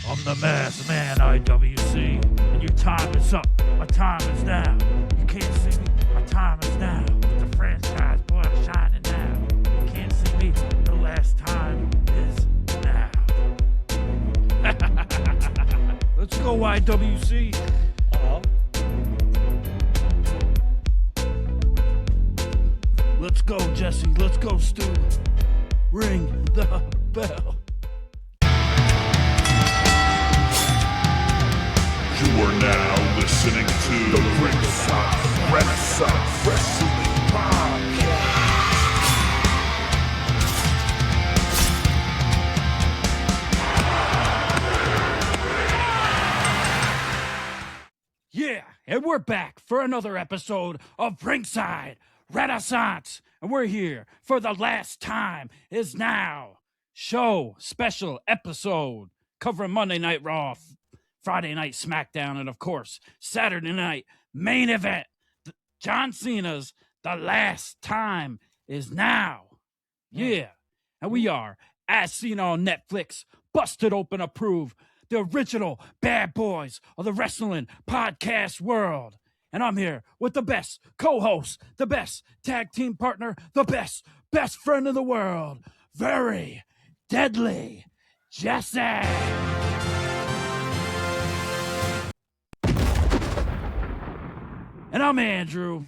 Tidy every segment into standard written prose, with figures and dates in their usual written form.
I'm the masked man, IWC, and your time is up. My time is now. You can't see me. My time is now. The franchise, boy, I'm shining now. You can't see me. The last time is now. Let's go, IWC. Uh-oh. Let's go, Jesse. Let's go, Stu. Ring the bell. You are now listening to the Ringside Renaissance Wrestling Podcast. Yeah, and we're back for another episode of Ringside Renaissance. And we're here for the last time is now. Show special episode covering Monday Night Raw, Friday Night SmackDown, and of course, Saturday night main event. John Cena's The Last Time is now. Yeah. And we are, as seen on Netflix, busted open approved, the original bad boys of the wrestling podcast world. And I'm here with the best co-host, the best tag team partner, the best friend in the world, very deadly Jesse. And I'm Andrew,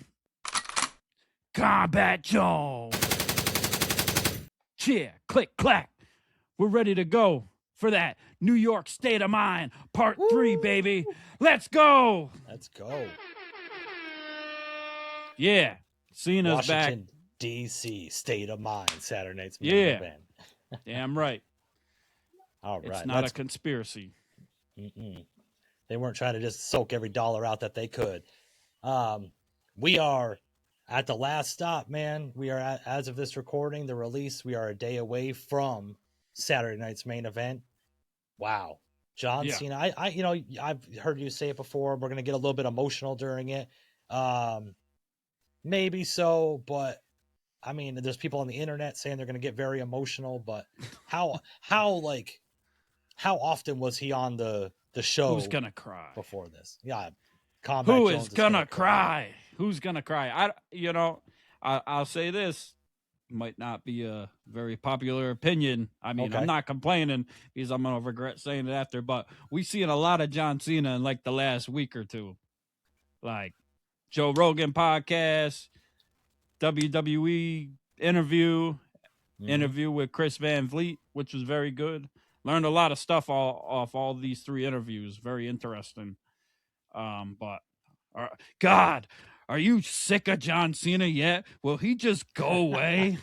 Kombat Jones. Cheer, click, clack. We're ready to go for that New York State of Mind, Part 3, baby. Let's go. Let's go. Yeah, Cena's Washington, back. D.C. State of Mind, Saturday night's main Yeah. event. Damn right. All right. It's not a conspiracy. They weren't trying to just soak every dollar out that they could. We are at the last stop, man. We are at, as of this recording, the release, we are a day away from Saturday night's main event. Wow. John Cena. I've heard you say it before. We're going to get a little bit emotional during it. Maybe so, but I mean, there's people on the internet saying they're going to get very emotional, but how often was he on the show? Who's going to cry before this? Yeah. Kombat Who Jones is gonna cry? Who's gonna cry? I'll say this. Might not be a very popular opinion. I mean, Okay. I'm not complaining because I'm gonna regret saying it after, but we seen a lot of John Cena in like the last week or two. Like Joe Rogan podcast, WWE interview with Chris Van Vliet, which was very good. Learned a lot of stuff off all these 3 interviews. Very interesting. But God, are you sick of John Cena yet? Will he just go away?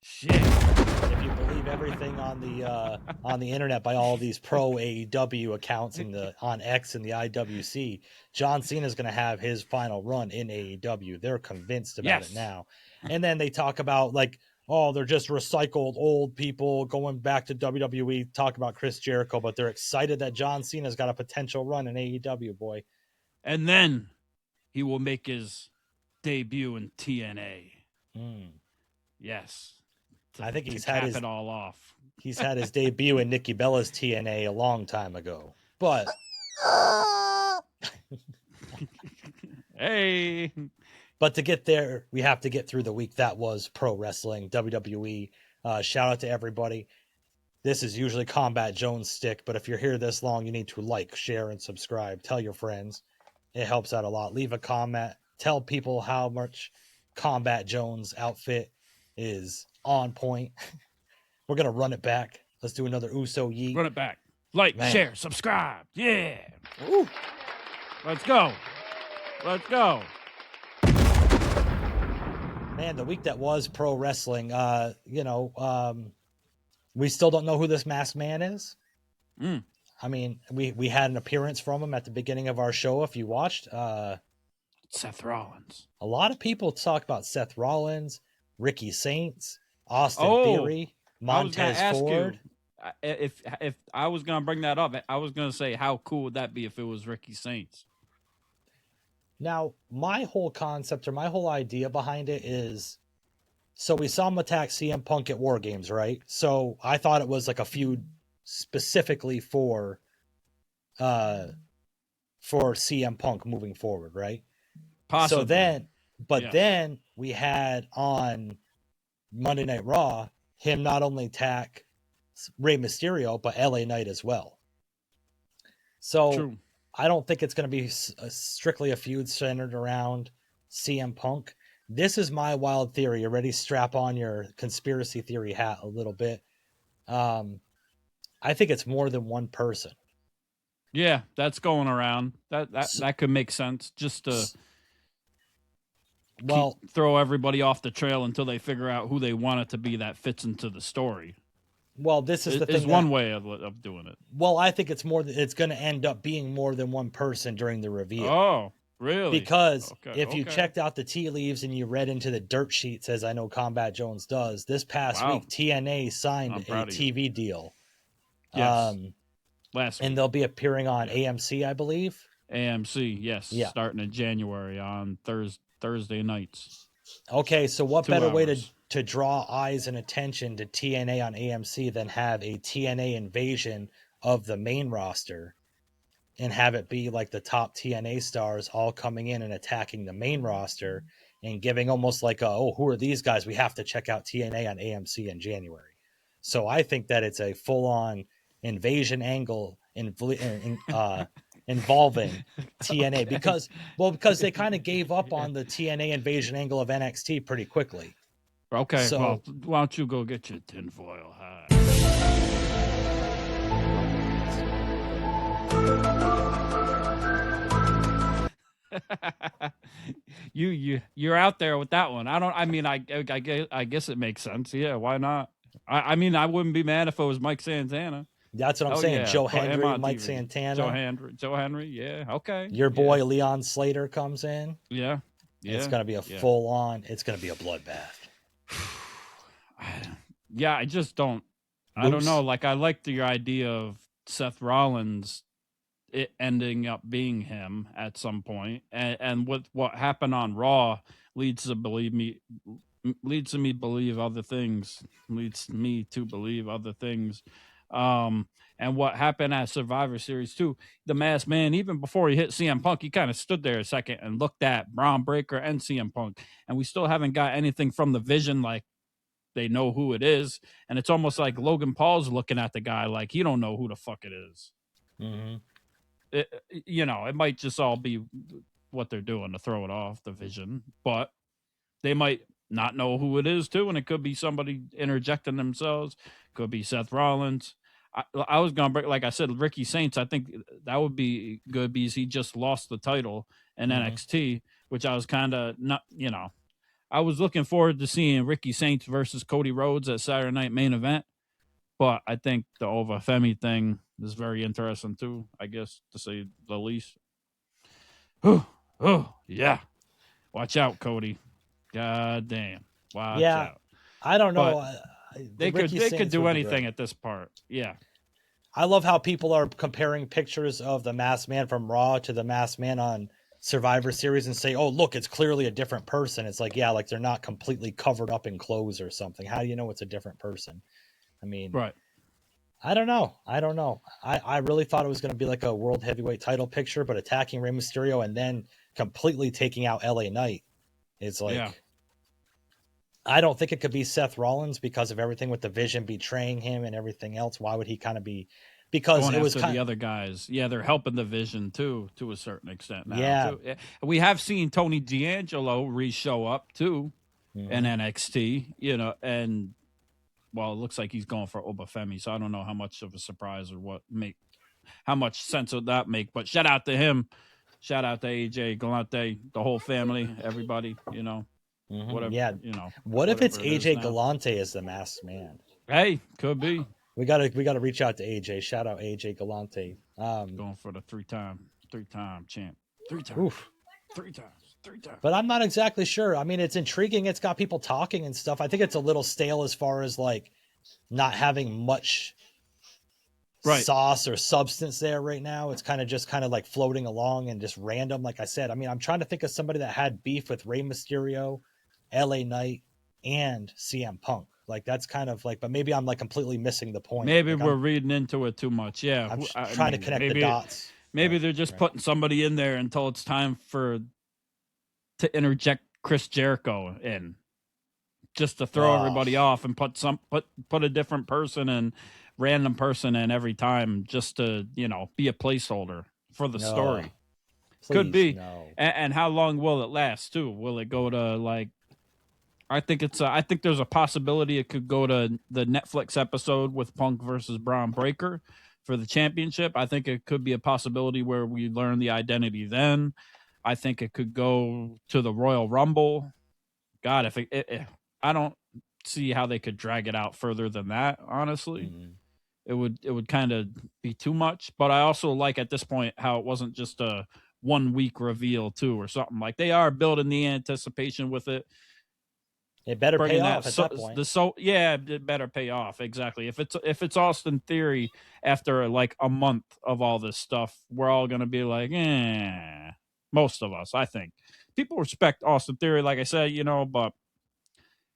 Shit. If you believe everything on the internet by all these pro AEW accounts on X and the IWC, John Cena is going to have his final run in AEW. They're convinced about it now. And then they talk about like, oh, they're just recycled old people going back to WWE, talk about Chris Jericho, but they're excited that John Cena's got a potential run in AEW, boy. And then he will make his debut in TNA. Yes. I think he's cap had it all off. He's had his debut in Nikki Bella's TNA a long time ago. But hey. But to get there, we have to get through the week that was pro wrestling, WWE. Shout out to everybody. This is usually Kombat Jones stick, but if you're here this long, you need to like, share, and subscribe. Tell your friends. It helps out a lot. Leave a comment. Tell people how much Kombat Jones outfit is on point. We're going to run it back. Let's do another Uso Yeet. Run it back. Like, Man. share, subscribe. Yeah. Woo. Let's go. Let's go. Man, the week that was pro wrestling, we still don't know who this masked man is. I mean, we had an appearance from him at the beginning of our show, if you watched. Seth Rollins. A lot of people talk about Seth Rollins, Ricky Saints, Austin Theory, Montez Ford. If I was going to bring that up, I was going to say, how cool would that be if it was Ricky Saints? Now, my whole concept or my whole idea behind it is, so we saw him attack CM Punk at War Games, right? So I thought it was like a feud specifically for CM Punk moving forward, right? Possibly. So then, but Yes. then we had on Monday Night Raw him not only attack Rey Mysterio, but LA Knight as well. So True. I don't think it's going to be strictly a feud centered around CM Punk. This is my wild theory. You ready? Strap on your conspiracy theory hat a little bit. I think it's more than one person. Yeah, that's going around. That could make sense. Just to throw everybody off the trail until they figure out who they want it to be that fits into the story. Well, this is the thing. Is one way of doing it. Well, I think it's more. It's going to end up being more than one person during the reveal. Oh, really? Because if you checked out the tea leaves and you read into the dirt sheets, as I know Kombat Jones does, this past week TNA signed a TV deal. Yes. Last week. And they'll be appearing on AMC, I believe. AMC, yes. Yeah. Starting in January on Thursday nights. Okay, so what better way to draw eyes and attention to TNA on AMC than have a TNA invasion of the main roster and have it be like the top TNA stars all coming in and attacking the main roster and giving almost like who are these guys? We have to check out TNA on AMC in January. So I think that it's a full-on invasion angle involving TNA because they kind of gave up on the TNA invasion angle of NXT pretty quickly. Okay, so well, why don't you go get your tinfoil hat? You're out there with that one. I guess it makes sense. Yeah, why not? I mean, I wouldn't be mad if it was Mike Santana. That's what I'm saying. Yeah. Joe Hendry, Mike Santana. Joe Hendry, yeah, okay. Your boy Leon Slater comes in. Yeah. It's going to be a full-on, it's going to be a bloodbath. Yeah, I just don't. I don't know. Like, I like the idea of Seth Rollins it ending up being him at some point, and with what happened on Raw leads me to believe other things. And what happened at Survivor Series 2, the Masked Man, even before he hit CM Punk, he kind of stood there a second and looked at Braun Breaker and CM Punk, and we still haven't got anything from the Vision, like they know who it is, and it's almost like Logan Paul's looking at the guy like he don't know who the fuck it is. Mm-hmm. It might just all be what they're doing to throw it off the Vision, but they might not know who it is too, and it could be somebody interjecting themselves. Could be Seth Rollins. I was gonna break, like I said, Ricky Saints. I think that would be good because he just lost the title in NXT, which I was kind of not. I was looking forward to seeing Ricky Saints versus Cody Rhodes at Saturday Night Main Event, but I think the over Femi thing is very interesting too. I guess to say the least. Oh yeah, watch out, Cody. God damn. Watch out. I don't know. They could do anything at this part. Yeah. I love how people are comparing pictures of the Masked Man from Raw to the Masked Man on Survivor Series and say, oh, look, it's clearly a different person. It's like, yeah, like they're not completely covered up in clothes or something. How do you know it's a different person? I mean, right. I don't know. I really thought it was going to be like a world heavyweight title picture, but attacking Rey Mysterio and then completely taking out LA Knight is like, I don't think it could be Seth Rollins because of everything with the Vision betraying him and everything else. Why would he kind of be? Because it was the other guys. Yeah, they're helping the Vision too, to a certain extent now. Too. We have seen Tony D'Angelo re-show up too in NXT, and well, it looks like he's going for Obafemi, so I don't know how much of a surprise or how much sense would that make. But shout out to him, shout out to AJ Galante, the whole family, everybody, whatever. Yeah, what if it's AJ Galante as the Masked Man? Hey, could be. We gotta reach out to AJ. Shout out AJ Galante. Going for the three-time champ. Three times. Oof. Three times. But I'm not exactly sure. I mean, it's intriguing. It's got people talking and stuff. I think it's a little stale as far as like not having much sauce or substance there right now. It's kind of like floating along and just random. Like I said, I mean, I'm trying to think of somebody that had beef with Rey Mysterio, LA Knight, and CM Punk. Like that's kind of like, but maybe I'm like completely missing the point. Maybe Like, we're reading into it too much. Yeah, I'm I trying to mean, connect the dots. Maybe they're just putting somebody in there until it's time to interject Chris Jericho in, just to throw everybody off and put a different person and random person in every time, just to be a placeholder for the story. Could be. No. And how long will it last too? Will it go to like? I think there's a possibility it could go to the Netflix episode with Punk versus Braun Breaker for the championship. I think it could be a possibility where we learn the identity then. I think it could go to the Royal Rumble. God, if I don't see how they could drag it out further than that, honestly. It would kind of be too much. But I also like at this point how it wasn't just a 1 week reveal too or something. Like they are building the anticipation with it. It better pay off at that point. It better pay off, exactly. If it's Austin Theory after like a month of all this stuff, we're all gonna be like, most of us, I think. People respect Austin Theory, like I said, but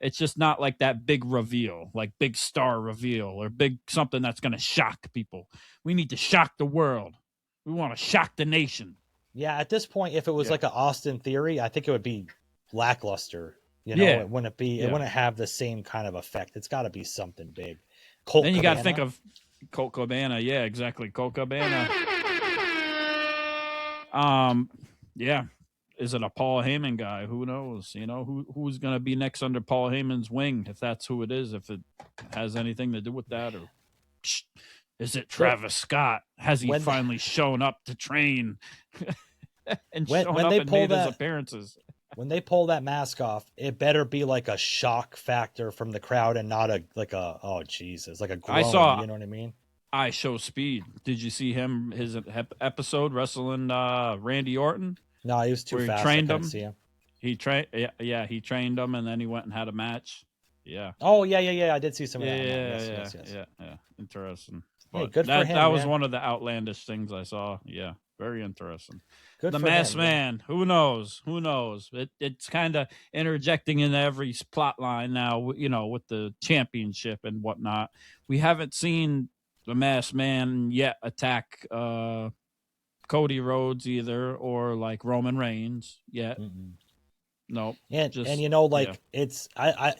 it's just not like that big reveal, like big star reveal or big something that's gonna shock people. We need to shock the world. We want to shock the nation. Yeah, at this point, if it was like an Austin Theory, I think it would be lackluster. It wouldn't be. It wouldn't have the same kind of effect. It's got to be something big. Then you got to think of Colt Cabana. Yeah, exactly. Colt Cabana. Yeah. Is it a Paul Heyman guy? Who knows? Who's going to be next under Paul Heyman's wing? If that's who it is, if it has anything to do with that, or is it Travis Scott? Has he finally shown up to train and shown up and made his appearances? When they pull that mask off, it better be like a shock factor from the crowd and not oh Jesus, like a groan. You know what I mean? I Show Speed. Did you see his episode wrestling Randy Orton? No, he was too fast. He trained him. See him. He trained him, and then he went and had a match. Yeah. Oh yeah. I did see some of that. Yeah. Interesting. But hey, good for him. That was one of the outlandish things I saw. Yeah, very interesting. The Masked Man. Who knows? It's kind of interjecting into every plot line now. With the championship and whatnot. We haven't seen the Masked Man yet attack Cody Rhodes either, or like Roman Reigns yet. No, it's I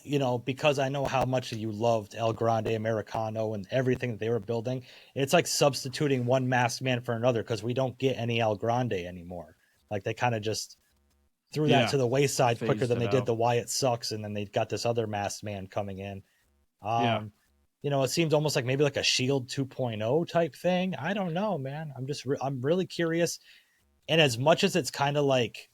because I know how much you loved El Grande Americano and everything that they were building. It's like substituting one Masked Man for another because we don't get any El Grande anymore. Like they kind of just threw that to the wayside quicker than they did the Wyatt Sucks, and then they got this other Masked Man coming in. It seems almost like maybe like a Shield 2.0 type thing. I don't know, man. I'm really curious, and as much as it's kind of like.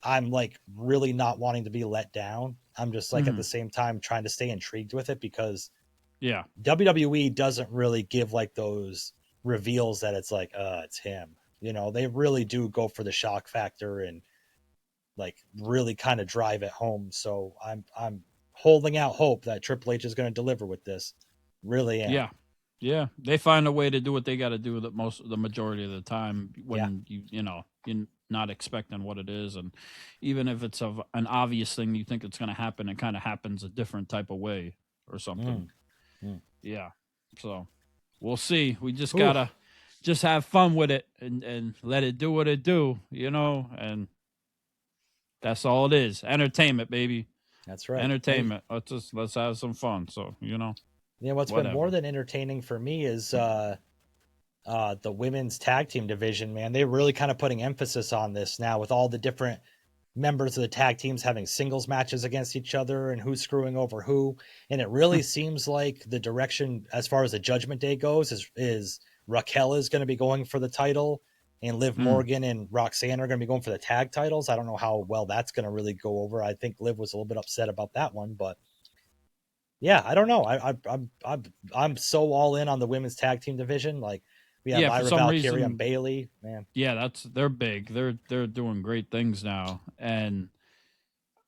I'm like really not wanting to be let down. I'm just like at the same time trying to stay intrigued with it because WWE doesn't really give like those reveals that it's like, it's him. They really do go for the shock factor and like really kind of drive it home. So I'm holding out hope that Triple H is going to deliver with this. Really am. Yeah. They find a way to do what they got to do the majority of the time when you're not expecting what it is, and even if it's an obvious thing you think it's going to happen, it kind of happens a different type of way or something. Yeah, so we'll see. We just gotta have fun with it and let it do what it do, and that's all it is. Entertainment, baby. That's right. Entertainment. Let's have some fun. So what's been more than entertaining for me is the women's tag team division, man. They're really kind of putting emphasis on this now with all the different members of the tag teams having singles matches against each other and who's screwing over who. And it really seems like the direction as far as the Judgment Day goes is Raquel is going to be going for the title and Liv Morgan and Roxanne are going to be going for the tag titles. I don't know how well that's going to really go over. I think Liv was a little bit upset about that one, but yeah, I don't know. I'm so all in on the women's tag team division. Like, we have Lyra Valkyrie and Bayley, man. Yeah, they're big. They're doing great things now, and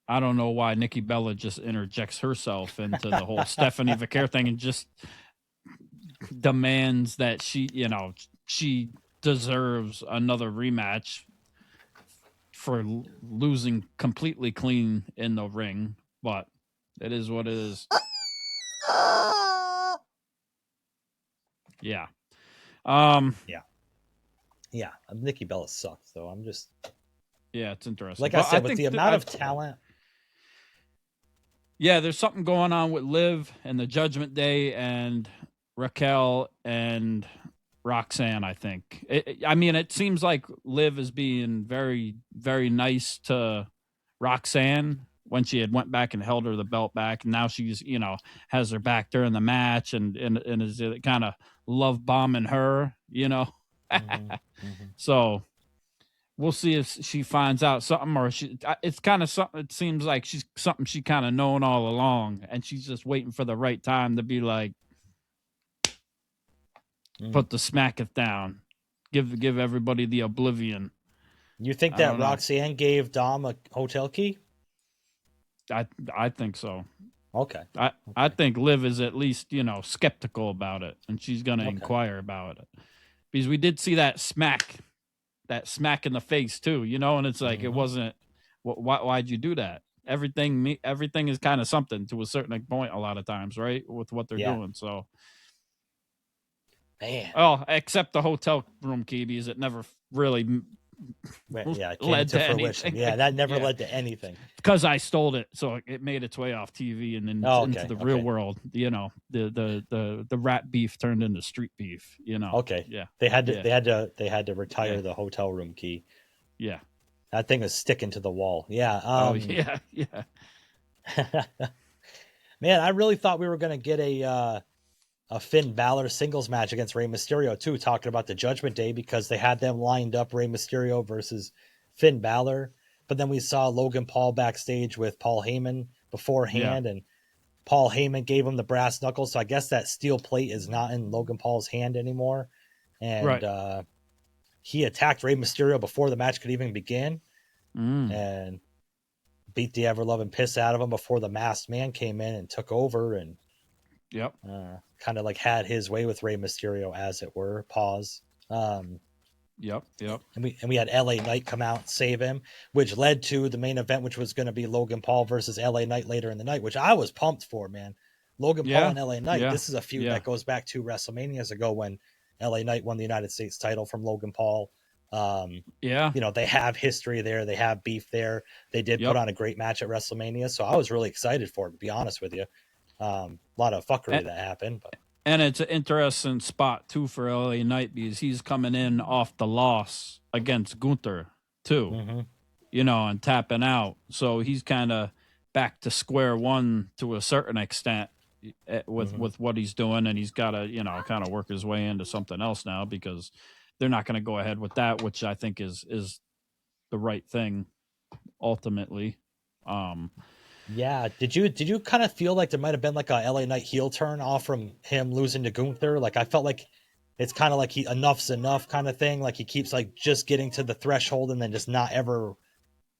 I don't know why Nikki Bella just interjects herself into the whole Stephanie Vaquer thing and just demands that she deserves another rematch for losing completely clean in the ring. But it is what it is. Yeah. Yeah. Nikki Bella sucks, though. I'm just Yeah, it's interesting. like But I said, with think the amount of talent. Yeah, there's something going on with Liv and the Judgment Day and Raquel and Roxanne, I think. I mean, it seems like Liv is being very, very nice to Roxanne when she had went back and held her the belt back. And now she's, has her back during the match and is kind of love bombing her, So we'll see if she finds out something, or it's kind of something. It seems like she's something she kind of known all along, and she's just waiting for the right time to be like, put the smacketh down, give everybody the oblivion. You think that Roxanne gave Dom a hotel key? I think so. Okay. I think Liv is at least skeptical about it, and she's gonna inquire about it, because we did see that smack in the face too, and it's like it wasn't. Why'd you do that? Everything is kind of something to a certain point a lot of times, right? With what they're doing. So, man. Oh, except the hotel room key, because it never really led to anything. Yeah, that never led to anything. Because I stole it, so it made its way off TV and then into the real world. The rat beef turned into street beef. Okay. Yeah. They had to retire the hotel room key. Yeah. That thing was sticking to the wall. Yeah. Yeah. Man, I really thought we were going to get a Finn Balor singles match against Rey Mysterio too, talking about the Judgment Day, because they had them lined up, Rey Mysterio versus Finn Balor. But then we saw Logan Paul backstage with Paul Heyman beforehand, and Paul Heyman gave him the brass knuckles. So I guess that steel plate is not in Logan Paul's hand anymore. And he attacked Rey Mysterio before the match could even begin, and beat the ever-loving piss out of him before the Masked Man came in and took over, and kind of like had his way with Rey Mysterio, as it were. Pause. Yep. And we had LA Knight come out and save him, which led to the main event, which was going to be Logan Paul versus LA Knight later in the night, which I was pumped for, man. Logan Paul and LA Knight. This is a feud that goes back to WrestleManias ago when LA Knight won the United States title from Logan Paul. They have history there. They have beef there. They did put on a great match at WrestleMania. So I was really excited for it, to be honest with you. A lot of fuckery that happened. And it's an interesting spot, too, for LA Knight, because he's coming in off the loss against Gunther, too, and tapping out. So he's kind of back to square one to a certain extent with what he's doing. And he's got to, kind of work his way into something else now, because they're not going to go ahead with that, which I think is the right thing ultimately. Yeah. Did you kind of feel like there might have been like a LA Knight heel turn off from him losing to Gunther? Like I felt like it's kind of like enough's enough kind of thing. Like he keeps like just getting to the threshold and then just not ever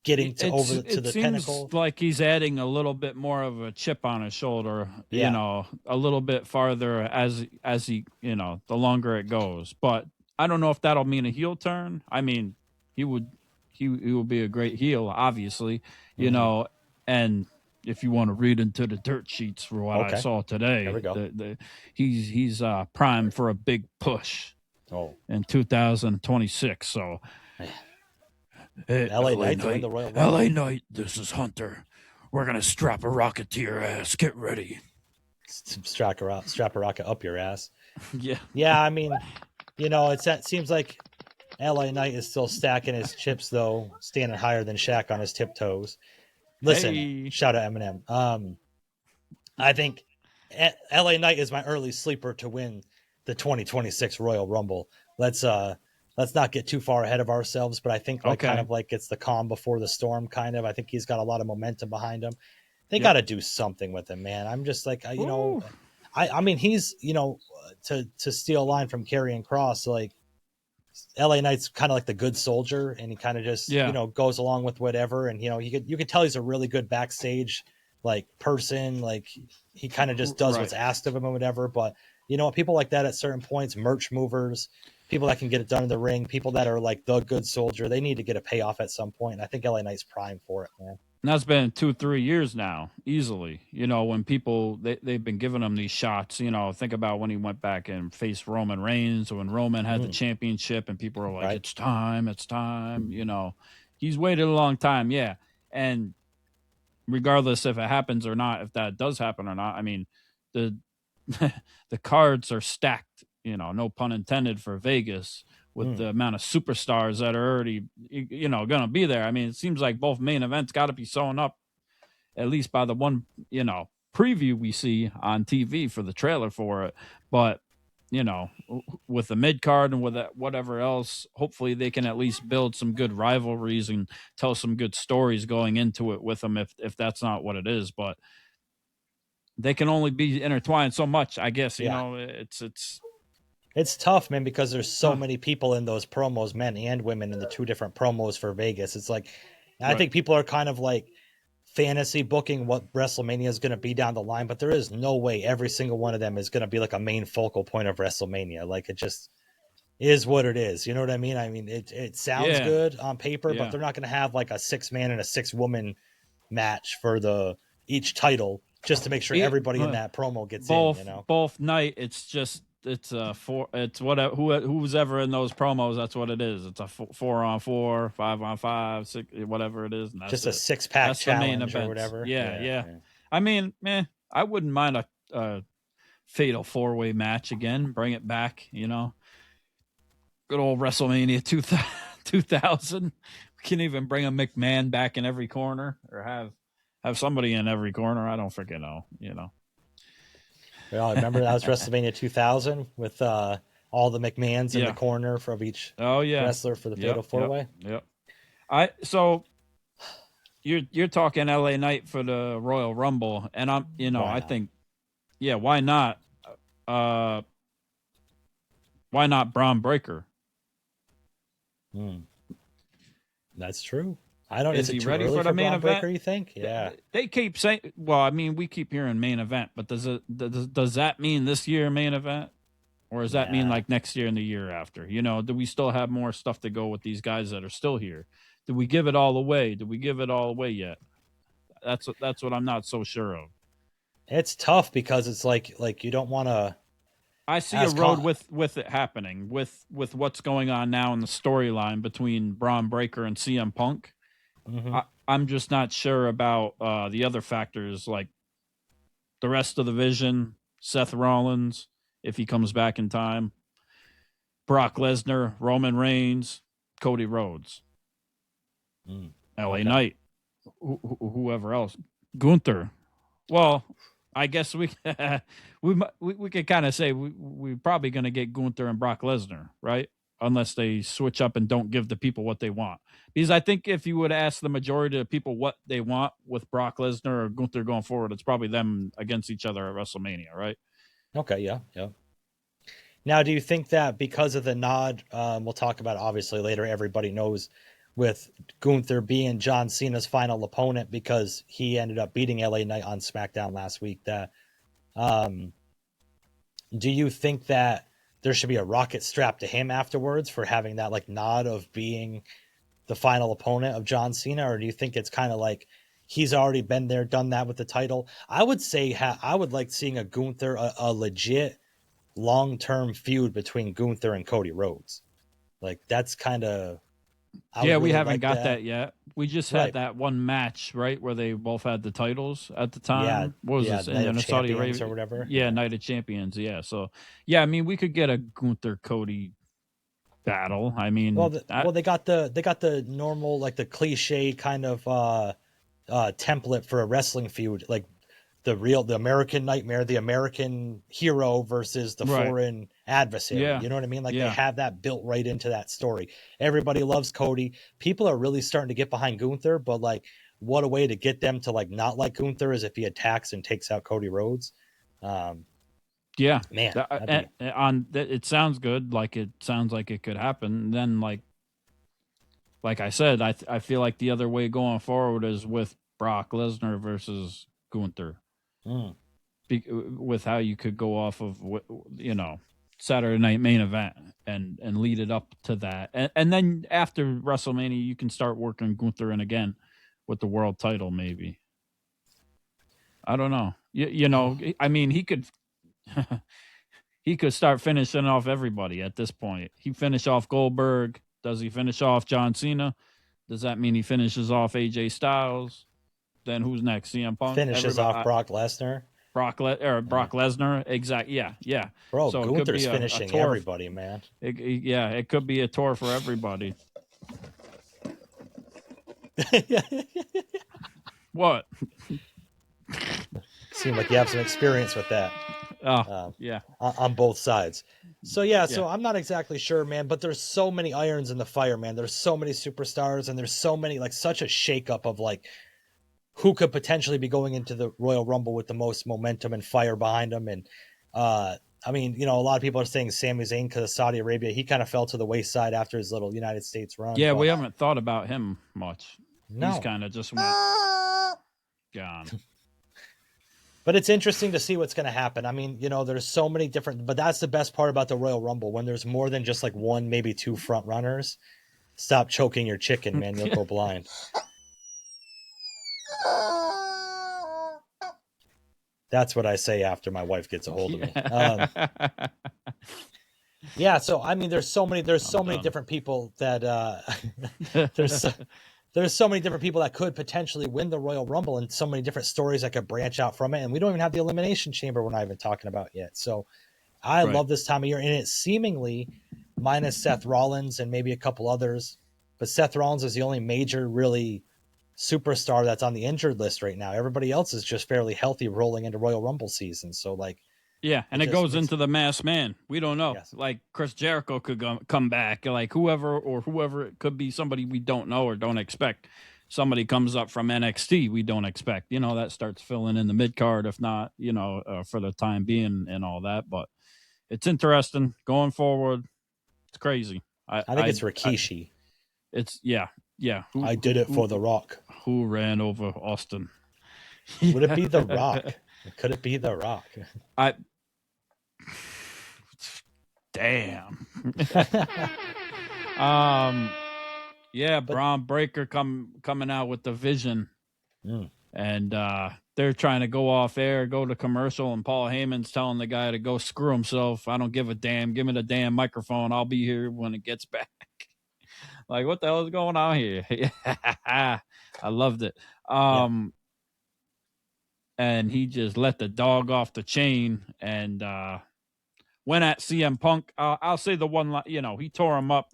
getting to the pinnacle. Seems like he's adding a little bit more of a chip on his shoulder, a little bit farther as he, the longer it goes. But I don't know if that'll mean a heel turn. I mean, he would be a great heel, obviously, and if you want to read into the dirt sheets for what I saw today, there we go. He's primed for a big push in 2026. So, hey, LA Knight, the Royal Rumble. LA Knight, this is Hunter. We're gonna strap a rocket to your ass. Get ready. Strap a rocket up your ass. Yeah. I mean, it seems like LA Knight is still stacking his chips, though, standing higher than Shaq on his tiptoes. Listen, shout out Eminem. I think LA Knight is my early sleeper to win the 2026 Royal Rumble. Let's not get too far ahead of ourselves, but I think kind of like it's the calm before the storm kind of. I think he's got a lot of momentum behind him. They got to do something with him, man. I'm just like, I mean, he's, to steal a line from Karrion Kross, like LA Knight's kind of like the good soldier, and he kind of just, goes along with whatever. And, you could tell he's a really good backstage, like person. Like he kind of just does what's asked of him or whatever. But people like that at certain points, merch movers, people that can get it done in the ring, people that are like the good soldier, they need to get a payoff at some point. And I think LA Knight's prime for it, man. And that's been 2-3 years now, easily. You know, when people they've been giving him these shots. You know, think about when he went back and faced Roman Reigns, or when Roman had the championship, and people were like, Right. "It's time, it's time." You know, he's waited a long time, yeah. And regardless if it happens or not, if that does happen or not, I mean, the the cards are stacked. You know, no pun intended, for Vegas, with the amount of superstars that are already, you know, going to be there. I mean, it seems like both main events got to be sewn up, at least by the one, you know, preview we see on TV for the trailer for it. But, you know, with the mid card and with that, whatever else, hopefully they can at least build some good rivalries and tell some good stories going into it with them, if that's not what it is. But they can only be intertwined so much, I guess. You know, It's tough, man, because there's so many people in those promos, men and women, in the two different promos for Vegas. It's like, I think people are kind of like fantasy booking what WrestleMania is going to be down the line, but there is no way every single one of them is going to be like a main focal point of WrestleMania. Like, it just is what it is. You know what I mean? I mean, it sounds good on paper, but they're not going to have like a 6-man and a 6-woman match for each title just to make sure everybody in that promo gets in. You know, both night. It's whatever, who's ever in those promos. That's what it is. It's a 4-on-4, 5-on-5, 6, whatever it is. And that's just a 6-pack challenge or whatever. Yeah. I mean, I wouldn't mind a fatal 4-way match again. Bring it back. You know, good old WrestleMania 2000. We can even bring a McMahon back in every corner, or have somebody in every corner. I don't freaking know. You know. Well, remember that was WrestleMania 2000 with all the McMahons in the corner from each wrestler for the Fatal 4-Way. So you're talking LA Knight for the Royal Rumble, and I think, why not? Why not Bron Breakker? That's true. I don't. Is he ready for the main event? Breakker, you think? Yeah. They keep saying. Well, I mean, we keep hearing main event, but does that mean this year main event, or does that mean like next year and the year after? You know, do we still have more stuff to go with these guys that are still here? Did we give it all away? Did we give it all away yet? That's what I'm not so sure of. It's tough because it's like you don't want to. I see a road with it happening with what's going on now in the storyline between Bron Breakker and CM Punk. I'm just not sure about the other factors, like the rest of the vision, Seth Rollins, if he comes back in time, Brock Lesnar, Roman Reigns, Cody Rhodes, LA Knight, whoever else, Gunther. Well, I guess we could kind of say we're probably going to get Gunther and Brock Lesnar, right? Unless they switch up and don't give the people what they want. Because I think if you would ask the majority of people what they want with Brock Lesnar or Gunther going forward, it's probably them against each other at WrestleMania, right? Okay, yeah. Now, do you think that because of the nod, we'll talk about it obviously later, everybody knows, with Gunther being John Cena's final opponent because he ended up beating LA Knight on SmackDown last week, that do you think that there should be a rocket strapped to him afterwards for having that like nod of being the final opponent of John Cena? Or do you think it's kind of like he's already been there, done that with the title? I would say I would like seeing a Gunther, a legit long-term feud between Gunther and Cody Rhodes. Like, that's kind of... we haven't got that yet. We just had that one match, right, where they both had the titles at the time. Yeah, what was this? Night of Saudi Champions Arabia or whatever. Yeah, Night of Champions. Yeah, so I mean, we could get a Gunther Cody battle. I mean, they got the normal, like the cliche kind of template for a wrestling feud, like the American Nightmare, the American hero versus the foreign adversary. You know what I mean? Like they have that built right into that story. Everybody loves Cody. People are really starting to get behind Gunther, but like, what a way to get them to like not like Gunther is if he attacks and takes out Cody Rhodes. Man, it sounds good. Like, it sounds like it could happen. And then like I said, I feel like the other way going forward is with Brock Lesnar versus Gunther. With how you could go off of, Saturday night main event and lead it up to that. And then after WrestleMania, you can start working Gunther in again with the world title, maybe. I don't know. You know, I mean, he could he could start finishing off everybody at this point. He finished off Goldberg. Does he finish off John Cena? Does that mean he finishes off AJ Styles? Then who's next? CM Punk Finishes off Brock Lesnar. Brock Lesnar. Exactly. Yeah. Bro, so Gunther's finishing everybody, man. It could be a tour for everybody. What? Seems like you have some experience with that. Yeah. On both sides. So so I'm not exactly sure, man, but there's so many irons in the fire, man. There's so many superstars, and there's so many, like, such a shakeup of, like, who could potentially be going into the Royal Rumble with the most momentum and fire behind them. And I mean, you know, a lot of people are saying Sami Zayn because of Saudi Arabia. He kind of fell to the wayside after his little United States run. Yeah, we haven't thought about him much. No. He's kind of just went gone. But it's interesting to see what's going to happen. I mean, you know, there's so many different, but that's the best part about the Royal Rumble. When there's more than just like one, maybe two front runners, stop choking your chicken, man. You'll go blind. That's what I say after my wife gets a hold of me. So I mean, there's so many different people that there's so many different people that could potentially win the Royal Rumble, and so many different stories that could branch out from it. And we don't even have the Elimination Chamber we're not even talking about yet. So I love this time of year, and it's seemingly, minus Seth Rollins and maybe a couple others, but Seth Rollins is the only major really superstar that's on the injured list right now. Everybody else is just fairly healthy rolling into Royal Rumble season. So like, yeah, and it goes into the masked man. We don't know. Yes. Like Chris Jericho could come back. Like whoever it could be, somebody we don't know or don't expect. Somebody comes up from NXT we don't expect. You know, that starts filling in the mid card, if not, you know, for the time being and all that. But it's interesting going forward. It's crazy. I think it's Rikishi. Yeah. I did it for The Rock. Who ran over Austin? Would it be The Rock? Could it be The Rock? Damn. Bron Breakker coming out with the vision. And they're trying to go off air, go to commercial, and Paul Heyman's telling the guy to go screw himself. I don't give a damn. Give me the damn microphone. I'll be here when it gets back. Like, what the hell is going on here? I loved it. And he just let the dog off the chain and went at CM Punk. I'll say the one, you know, he tore him up.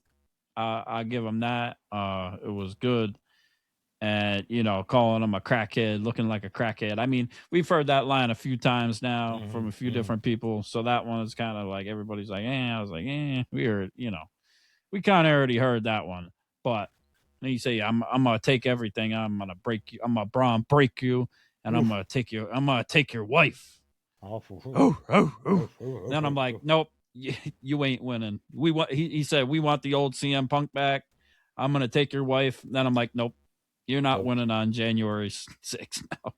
I'll give him that. It was good. And, you know, calling him a crackhead, looking like a crackhead. I mean, we've heard that line a few times now from a few different people. So that one is kind of like, everybody's like, I was like, we heard, you know. We kind of already heard that one, but then you say, I'm going to take everything. I'm going to break you. I'm going to Bron break you, and I'm going to take your wife. Then I'm like, nope, you ain't winning. He said, we want the old CM Punk back. I'm going to take your wife. Then I'm like, nope, you're not winning on January 6th now.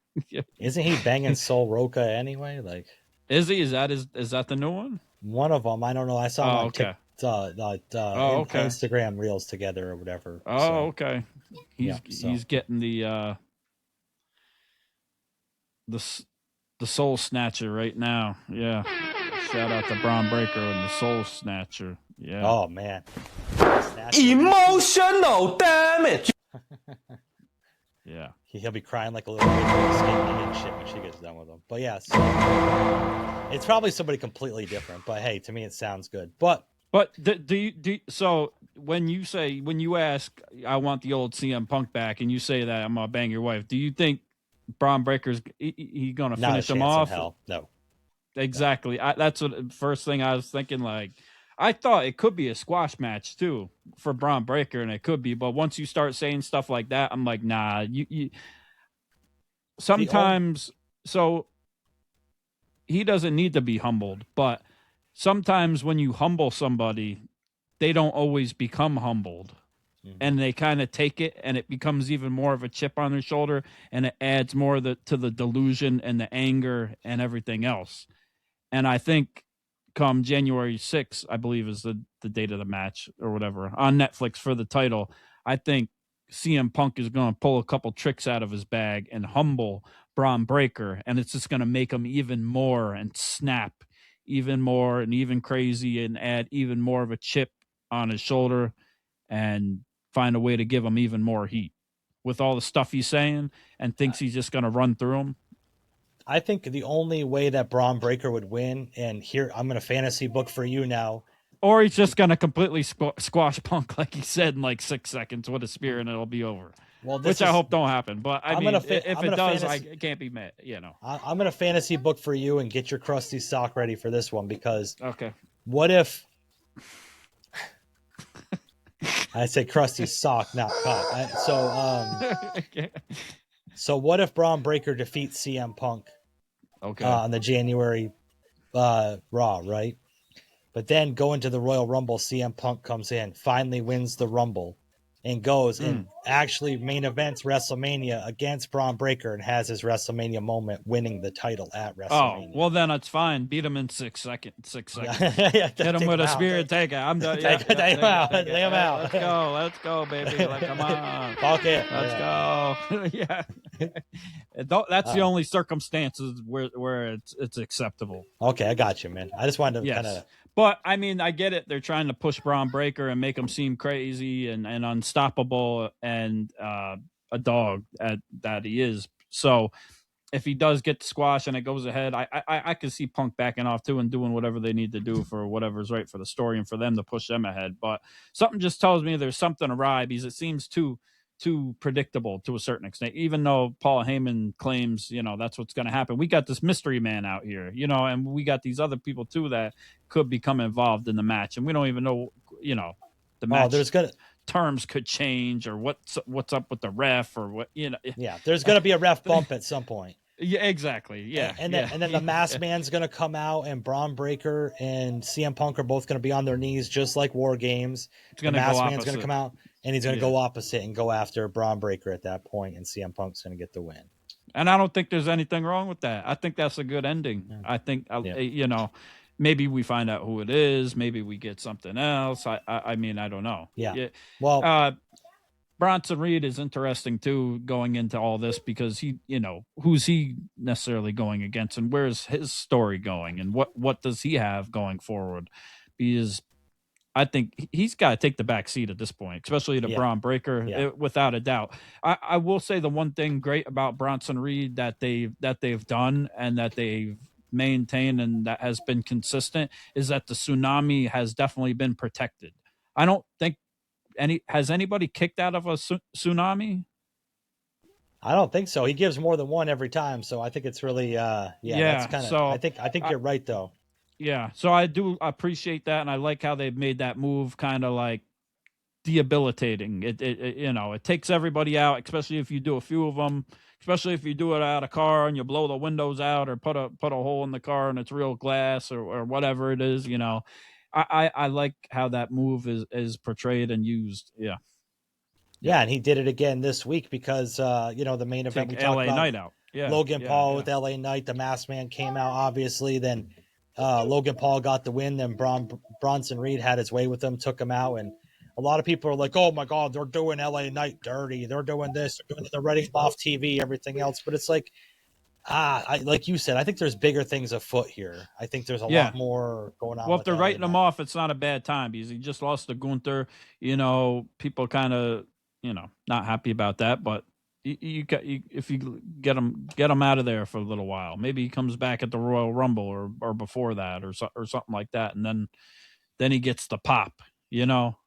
Isn't he banging Sol Roca anyway? Like, is he? Is that the new one? One of them. I don't know. I saw him on Instagram reels together or whatever. Okay. He's getting the Soul Snatcher right now. Yeah. Shout out to Bron Breakker and the Soul Snatcher. Yeah. Oh man. Emotional damage. Yeah. He'll be crying like a little kid and shit when she gets done with him. But yeah, so it's probably somebody completely different. But hey, to me it sounds good. But do you so when you ask, I want the old CM Punk back, and you say that I'm gonna bang your wife, do you think Bron Breakker's he gonna finish him off? Hell, no. Exactly. That's what first thing I was thinking. Like, I thought it could be a squash match too for Bron Breakker, and it could be. But once you start saying stuff like that, I'm like, nah. You sometimes so he doesn't need to be humbled, but sometimes when you humble somebody, they don't always become humbled. And they kind of take it, and it becomes even more of a chip on their shoulder, and it adds more to the delusion and the anger and everything else. And I think come January 6th, I believe is the date of the match or whatever, on Netflix for the title, I think CM Punk is going to pull a couple tricks out of his bag and humble Braun Breaker, and it's just going to make him even more and snap even more and even crazy and add even more of a chip on his shoulder and find a way to give him even more heat with all the stuff he's saying and thinks he's just going to run through him. I think the only way that Braun Breaker would win, and here I'm going to fantasy book for you now. Or he's just going to completely squash Punk, like he said, in like 6 seconds with a spear, and it'll be over. Well, which I hope don't happen. But I mean, if it does, I can't be mad. You know, I'm going to fantasy book for you and get your crusty sock ready for this one, because okay, what if I say crusty sock, not cock? So what if Braun Breaker defeats CM Punk? Okay, on the January Raw, right? But then going to the Royal Rumble, CM Punk comes in, finally wins the Rumble, and goes and actually main events WrestleMania against Braun Breaker and has his WrestleMania moment, winning the title at WrestleMania. Oh, well then it's fine. Beat him in 6 seconds. 6 seconds. Yeah, hit him with a spear and take it. I'm done. Take him out. Take him out. Let's go, baby. Like, come on. Fuck it. Let's go. Yeah. That's the only circumstances where it's acceptable. Okay, I got you, man. I just wanted to kind of. But I mean, I get it. They're trying to push Braun Breaker and make him seem crazy and unstoppable and a dog that he is. So if he does get squashed and it goes ahead, I can see Punk backing off too and doing whatever they need to do for whatever's right for the story and for them to push them ahead. But something just tells me there's something awry because it seems too predictable to a certain extent, even though Paul Heyman claims, that's what's going to happen. We got this mystery man out here, and we got these other people too that could become involved in the match. And we don't even know, the match terms could change or what's up with the ref or what, Yeah. There's going to be a ref bump at some point. Yeah, exactly. Yeah. And then the masked man's going to come out, and Braun Breaker and CM Punk are both going to be on their knees, just like War Games. The masked man's going to come out, and he's going to go opposite and go after Braun Breaker at that point, and CM Punk's going to get the win. And I don't think there's anything wrong with that. I think that's a good ending. Yeah. I think, maybe we find out who it is. Maybe we get something else. I mean, I don't know. Yeah. Well, Bronson Reed is interesting too, going into all this, because he, who's he necessarily going against, and where's his story going, and what does he have going forward? Because I think he's got to take the back seat at this point, especially to Braun Breaker, without a doubt. I will say the one thing great about Bronson Reed that they've done and that they've maintained and that has been consistent is that the tsunami has definitely been protected. I don't think has anybody kicked out of a tsunami? I don't think so. He gives more than one every time, so I think it's really that's kind of. So I think you're right though. Yeah, so I do appreciate that, and I like how they've made that move kind of like debilitating. It takes everybody out, especially if you do a few of them. Especially if you do it out of a car and you blow the windows out or put a hole in the car and it's real glass or whatever it is. I like how that move is portrayed and used. Yeah. Yeah, and he did it again this week because the main event we talked LA about, Knight out. Yeah. Logan Paul with LA Knight, the masked man came out obviously. Then Logan Paul got the win. Then Bronson Reed had his way with him, took him out, and a lot of people are like, "Oh my God, they're doing LA Knight dirty. They're doing this. They're writing him off TV, everything else." But it's like, like you said, I think there's bigger things afoot here. I think there's a lot more going on. Well, if they're writing him off, it's not a bad time because he just lost to Gunther. People kind of, not happy about that. But if you get him out of there for a little while, maybe he comes back at the Royal Rumble or before that or something like that, and then he gets the pop,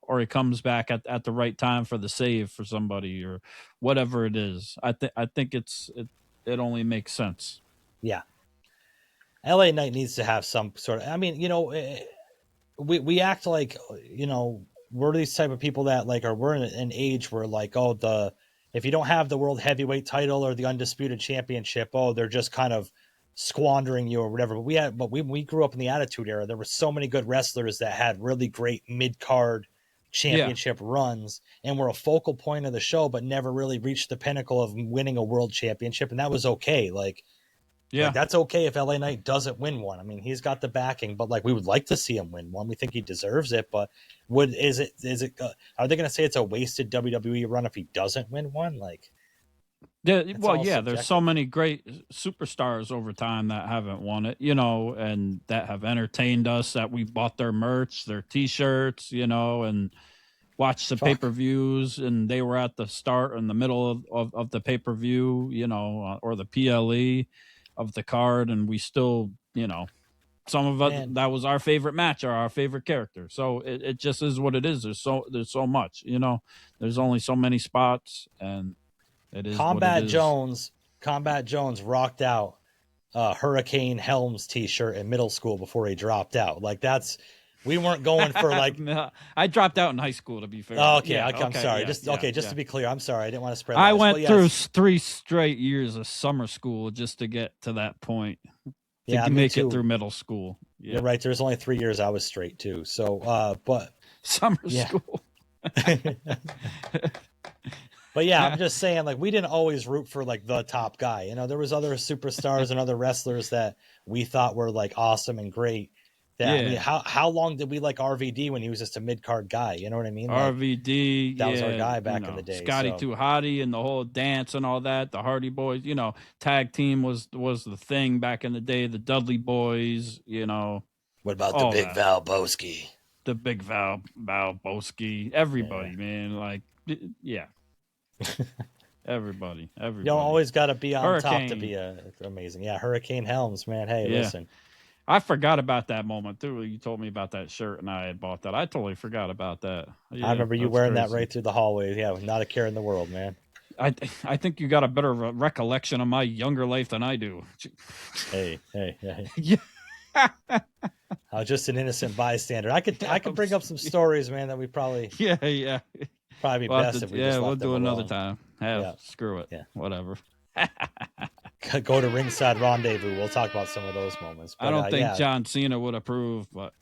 or he comes back at the right time for the save for somebody or whatever it is. I think it only makes sense. Yeah. LA Knight needs to have some sort of, I mean, we act like, we're these type of people that we're in an age where if you don't have the world heavyweight title or the undisputed championship, they're just kind of squandering you or whatever. But we grew up in the Attitude Era. There were so many good wrestlers that had really great mid-card championship runs and were a focal point of the show, but never really reached the pinnacle of winning a world championship. And that was okay. Yeah. Like, that's okay if LA Knight doesn't win one. I mean, he's got the backing, but like we would like to see him win one. We think he deserves it, but are they going to say it's a wasted WWE run if he doesn't win one? Like, there's so many great superstars over time that haven't won it, and that have entertained us, that we bought their merch, their T-shirts, and watched the pay-per-views, and they were at the start and the middle of the pay-per-view, or the PLE of the card, and we still, some of us, that was our favorite match or our favorite character. So it just is what it is. There's so much, there's only so many spots, and it is Combat Jones rocked out Hurricane Helms t-shirt in middle school before he dropped out. Like, we weren't going for like. I dropped out in high school, to be fair. Oh, okay, I'm sorry. To be clear, I'm sorry. I didn't want to spread. I went through 3 straight years of summer school just to get to that point. To make it through middle school. Yeah. You're right. There's only 3 years I was straight too. So, but summer school. But yeah, I'm just saying, like, we didn't always root for like the top guy. There was other superstars and other wrestlers that we thought were like awesome and great. I mean, how long did we like RVD when he was just a mid-card guy? You know what I mean? Like, RVD, that was our guy back in the day. Scotty Too Hotty and the whole dance and all that. The Hardy Boys, tag team was the thing back in the day. The Dudley Boys, What about the Big Val Boski? The Big Val Boski. Everybody, man. Like, yeah. Everybody. You don't always got to be on top to be amazing. Yeah, Hurricane Helms, man. Hey, listen. I forgot about that moment too. You told me about that shirt, and I had bought that. I totally forgot about that. Yeah, I remember you wearing that right through the hallways. Yeah, not a care in the world, man. I think you got a better recollection of my younger life than I do. Hey. Yeah. I was just an innocent bystander. I could bring up some stories, man, that we probably probably be best if we just we'll left do them another alone. time. Screw it. Yeah. Whatever. Go to Ringside Rendezvous. We'll talk about some of those moments. But, I don't think John Cena would approve, but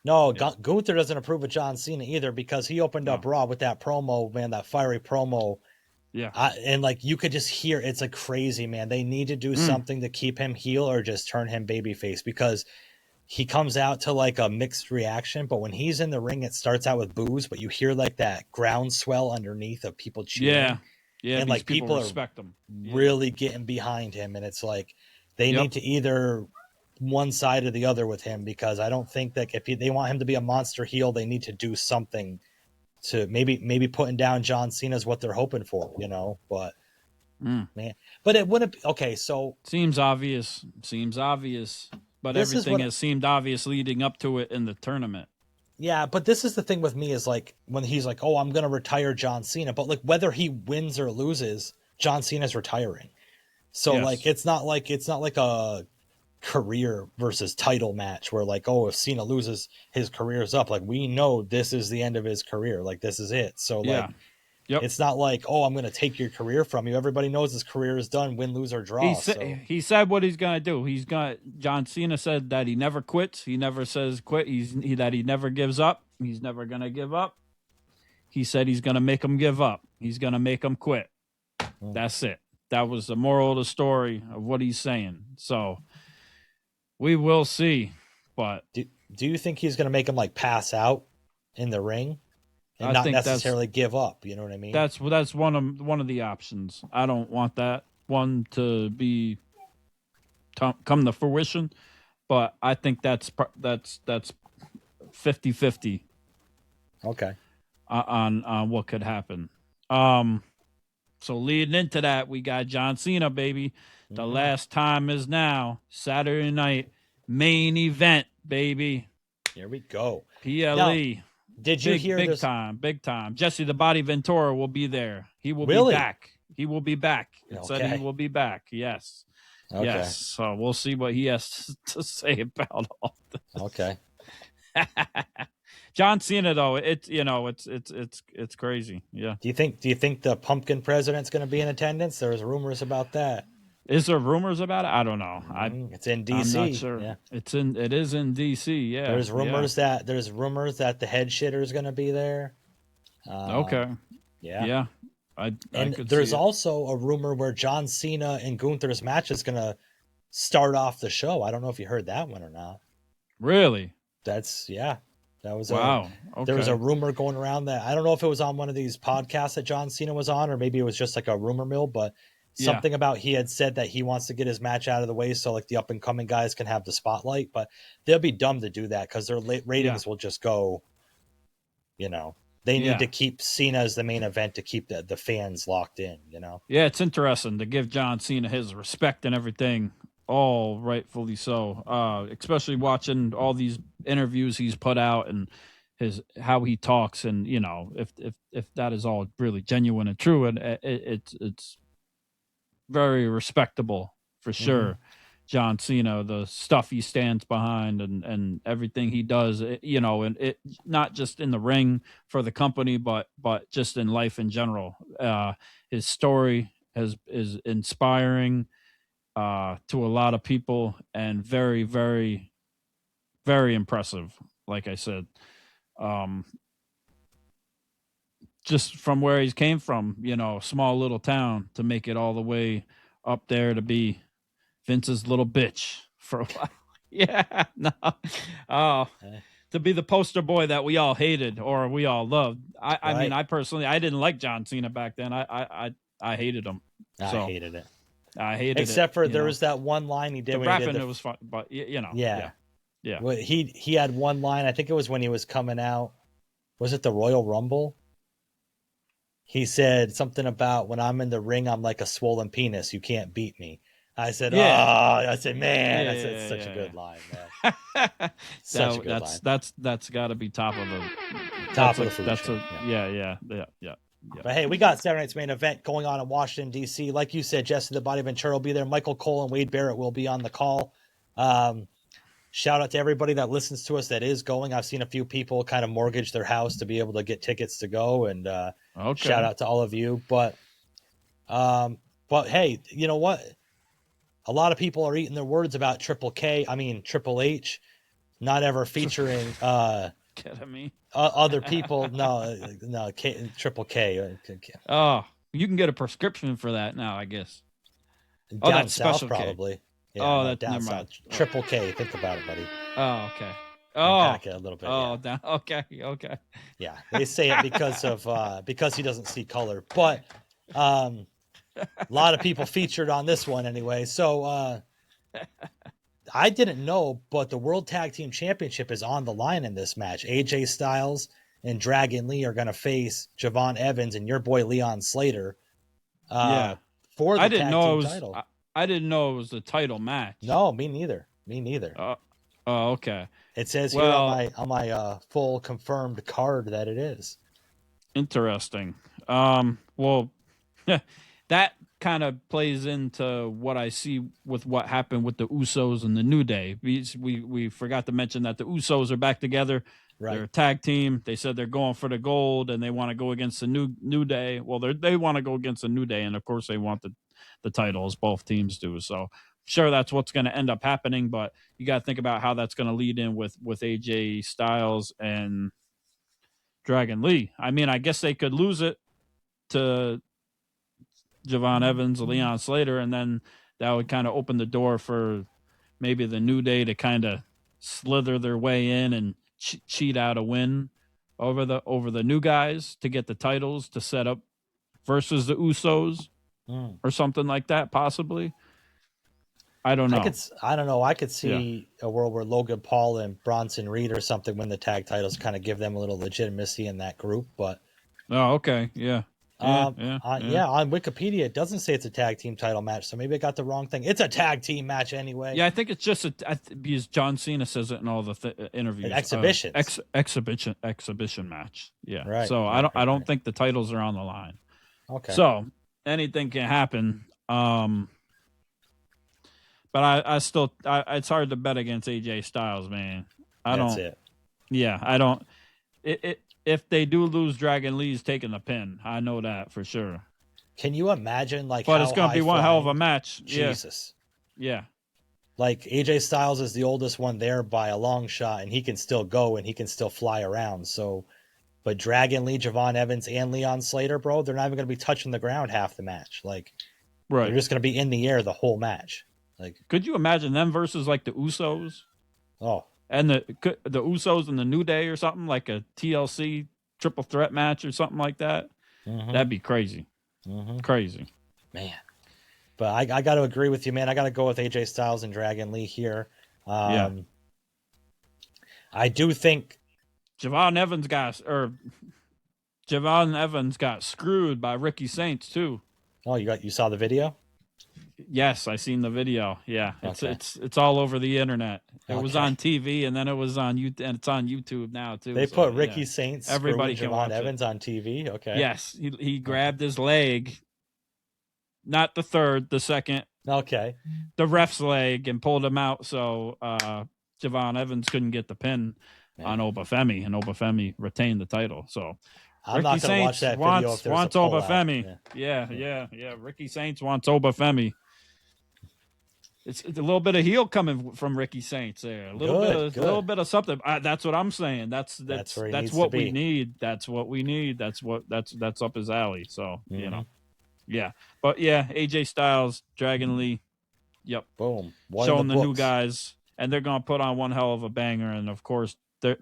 No, Gunther doesn't approve of John Cena either, because he opened up Raw with that promo, man, that fiery promo. Yeah. And like you could just hear, it's like crazy, man. They need to do something to keep him heel or just turn him babyface, because he comes out to like a mixed reaction, but when he's in the ring, it starts out with boos, but you hear like that groundswell underneath of people cheering. Yeah, and like people respect him. Really getting behind him, and it's like they need to either one side or the other with him, because I don't think that if they want him to be a monster heel, they need to do something to maybe putting down John Cena is what they're hoping for, but man, but it wouldn't be, okay. So seems obvious, but everything has seemed obvious leading up to it in the tournament. Yeah, but this is the thing with me is like when he's like, "Oh, I'm going to retire John Cena," but like whether he wins or loses, John Cena's retiring. So like it's not like a career versus title match where like, oh, if Cena loses, his career's up. Like, we know this is the end of his career. Like, this is it. So like it's not like, oh, I'm going to take your career from you. Everybody knows his career is done, win, lose, or draw. He said what he's going to do. John Cena said that he never quits. He never says quit. That he never gives up. He's never going to give up. He said he's going to make him give up. He's going to make him quit. That's it. That was the moral of the story of what he's saying. So we will see. But do you think he's going to make him like pass out in the ring? And not necessarily give up, you know what I mean? That's one of the options. I don't want that one to be come to fruition, but I think that's 50-50. Okay. On what could happen. So leading into that, we got John Cena, baby. The last time is now. Saturday night main event, baby. Here we go. PLE. Now, did you hear big this? Big time. Jesse the Body Ventura will be there. He will be back. He will be back. It said he will be back. Yes. Okay. Yes. So we'll see what he has to say about all this. Okay. John Cena, though, it's crazy. Yeah. Do you think the pumpkin president's going to be in attendance? There's rumors about that. Is there rumors about it? I don't know. It's in DC. I'm not sure. Yeah. It is in DC. Yeah. There's rumors that the head shitter is going to be there. Okay. Yeah. Yeah. I And could there's see it. also a rumor where John Cena and Gunther's match is going to start off the show. I don't know if you heard that one or not. Really? Yeah. That was Wow. There was a Okay. rumor going around that I don't know if it was on one of these podcasts that John Cena was on, or maybe it was just like a rumor mill, but Yeah. something about he had said that he wants to get his match out of the way so like the up and coming guys can have the spotlight, but they'll be dumb to do that because their ratings will just go, you know, they need to keep Cena as the main event to keep the fans locked in, you know? Yeah, it's interesting to give John Cena his respect and everything, all rightfully so. Especially watching all these interviews he's put out and how he talks, and you know, if that is all really genuine and true, and it's very respectable for sure. John Cena, the stuff he stands behind and everything he does, you know, and it not just in the ring for the company, but just in life in general. His story is inspiring to a lot of people and very, very, very impressive. Like I said, just from where he came from, you know, small little town, to make it all the way up there to be Vince's little bitch for a while. Yeah, no. Oh, to be the poster boy that we all hated or we all loved. I mean, I personally, I didn't like John Cena back then. I hated him. I hated it. I hated it. Except for there was that one line he did the when rapping. he did It was fun, but you know, yeah. Well, he had one line. I think it was when he was coming out. Was it the Royal Rumble? He said something about, when I'm in the ring, I'm like a swollen penis. You can't beat me. I said, I said, man, that's such a good line, man. Such a good line. That's got to be top of the food chain. Yeah. But hey, we got Saturday night's main event going on in Washington, D.C. Like you said, Jesse the Body Ventura will be there. Michael Cole and Wade Barrett will be on the call. Shout out to everybody that listens to us that is going. I've seen a few people kind of mortgage their house to be able to get tickets to go, and shout out to all of you. But hey, you know what? A lot of people are eating their words about Triple H not ever featuring kidding me? Other people. No, Triple K. Oh, you can get a prescription for that now, I guess. Down that's south, Special probably. K. Yeah, that's down never south. mind. Triple K. Think about it, buddy. Oh, okay. Unpack it a little bit. Yeah. Okay. Yeah, they say it because he doesn't see color, but a lot of people featured on this one anyway. So I didn't know, but the World Tag Team Championship is on the line in this match. AJ Styles and Dragon Lee are going to face Javon Evans and your boy Leon Slater. For the tag team title. I didn't know it was the title match. No, me neither. Okay. It says here on my full confirmed card that it is. Interesting. Well, that kind of plays into what I see with what happened with the Usos and the New Day. We forgot to mention that the Usos are back together. Right. They're a tag team. They said they're going for the gold and they want to go against the New Day. Well, they want to go against the New Day, and of course they want the titles. Both teams do. So sure, that's what's going to end up happening, but you got to think about how that's going to lead in with AJ Styles and Dragon Lee. I mean, I guess they could lose it to Javon Evans or Leon Slater, and then that would kind of open the door for maybe the New Day to kind of slither their way in and cheat out a win over the new guys to get the titles to set up versus the Usos or something like that, possibly. I don't know. I don't know. I could see a world where Logan Paul and Bronson Reed or something win the tag titles, kind of give them a little legitimacy in that group. But okay, yeah. On Wikipedia it doesn't say it's a tag team title match, so maybe I got the wrong thing. It's a tag team match anyway. Yeah, I think it's just because John Cena says it in all the interviews. An exhibition, exhibition match. Yeah, right. So I don't think the titles are on the line. Okay. So anything can happen. But I still it's hard to bet against AJ Styles, man. That's it. Yeah, I don't. If they do lose, Dragon Lee's taking the pin. I know that for sure. Can you imagine but it's going to be one hell of a match. Jesus. Yeah. Like AJ Styles is the oldest one there by a long shot, and he can still go and he can still fly around. So But Dragon Lee, Javon Evans, and Leon Slater, bro, they're not even going to be touching the ground half the match. Like, Right. they're just going to be in the air the whole match. Like, could you imagine them versus like the Usos? Oh, and the Usos and the New Day or something, like a TLC triple threat match or something like that? That'd be crazy. Crazy. Man. But I got to agree with you, man. I got to go with AJ Styles and Dragon Lee here. I do think Javon Evans got screwed by Ricky Saints too. Oh, you saw the video? Yes, I seen the video. Yeah, Okay. it's all over the internet. It was Okay. on TV, and then it was on YouTube, and it's on YouTube now too. They so, put Ricky yeah. Saints Everybody can screwing watch Javon Evans on TV. Okay. Yes, he grabbed his leg, not the third, the second, Okay. the ref's leg, and pulled him out. So Javon Evans couldn't get the pin on Obafemi, and Obafemi retained the title. So I'm Ricky not going to watch Saints that video if there's wants a pullout. Obafemi. Yeah. Ricky Saints wants Obafemi. It's a little bit of heel coming from Ricky Saints there. A little bit of something. That's what I'm saying. That's what we need. That's what we need. That's up his alley. So you know, yeah. But yeah, AJ Styles, Dragon Lee. Yep. Boom. Showing the new guys, and they're gonna put on one hell of a banger. And of course, they're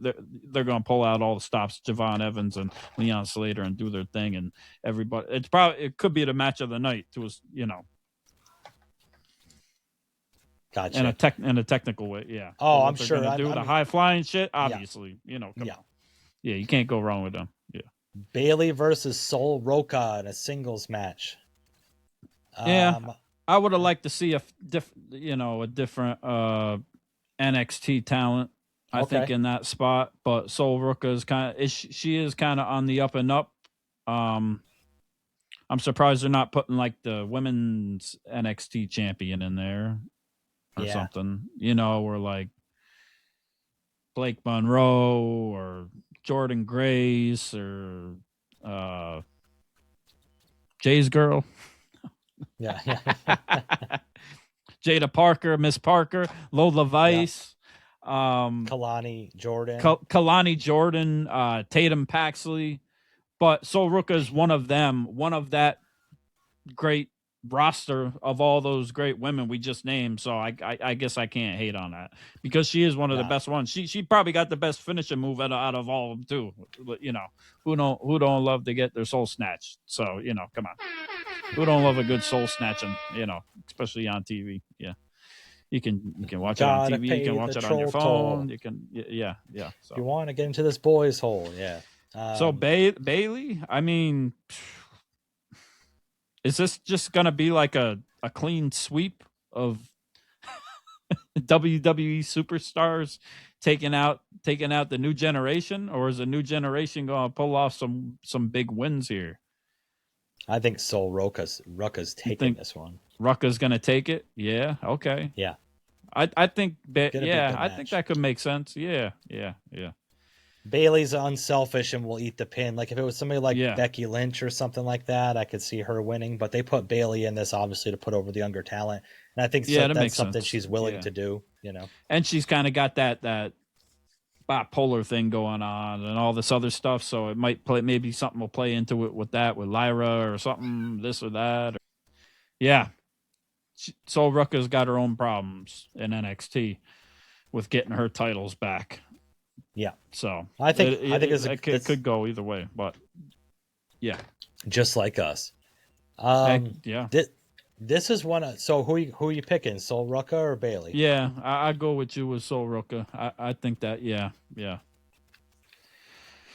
gonna pull out all the stops, Javon Evans and Leon Slater, and do their thing. And everybody, it could be the match of the night to us, you know. Gotcha. In a technical way, yeah. Oh, I'm sure. The high flying shit, obviously. You know, come on. Yeah, you can't go wrong with them. Yeah. Bayley versus Sol Roca in a singles match. Yeah, I would have liked to see a different NXT talent. I think in that spot, but Sol Roca is she is kind of on the up and up. I'm surprised they're not putting like the women's NXT champion in there. Or something, you know, or like Blake Monroe or Jordan Grace or Jay's girl. Yeah. Jada Parker, Miss Parker, Lola Vice, Kalani Jordan. Kalani Jordan, Tatum Paxley. But Sol Ruca is one of them, one of that great roster of all those great women we just named. So I guess I can't hate on that because she is one of the best ones. She probably got the best finishing move out of all of them too. You know, who don't love to get their soul snatched? So, you know, come on. Who don't love a good soul snatching, you know, especially on TV. Yeah. You can watch it on TV, you can watch it on your phone. Toll. You can So you want to get into this boys hole, yeah. So Bayley, I mean, is this just going to be like a clean sweep of WWE superstars taking out the new generation, or is the new generation going to pull off some big wins here? I think Sol Ruca's taking this one. Ruca's going to take it? Yeah, okay. Yeah. I think I think that could make sense. Yeah. Bayley's unselfish and will eat the pin. Like if it was somebody like Becky Lynch or something like that, I could see her winning. But they put Bayley in this obviously to put over the younger talent, and I think that's something she's willing to do. You know, and she's kind of got that bipolar thing going on and all this other stuff. So it might play. Maybe something will play into it with Lyra or something, this or that. Sol Ruca's got her own problems in NXT with getting her titles back. Yeah. So I think it could go either way, but yeah. Just like us. This is one. So who are you picking? Sol Ruca or Bayley? Yeah, I go with you with Sol Ruca. I think that yeah.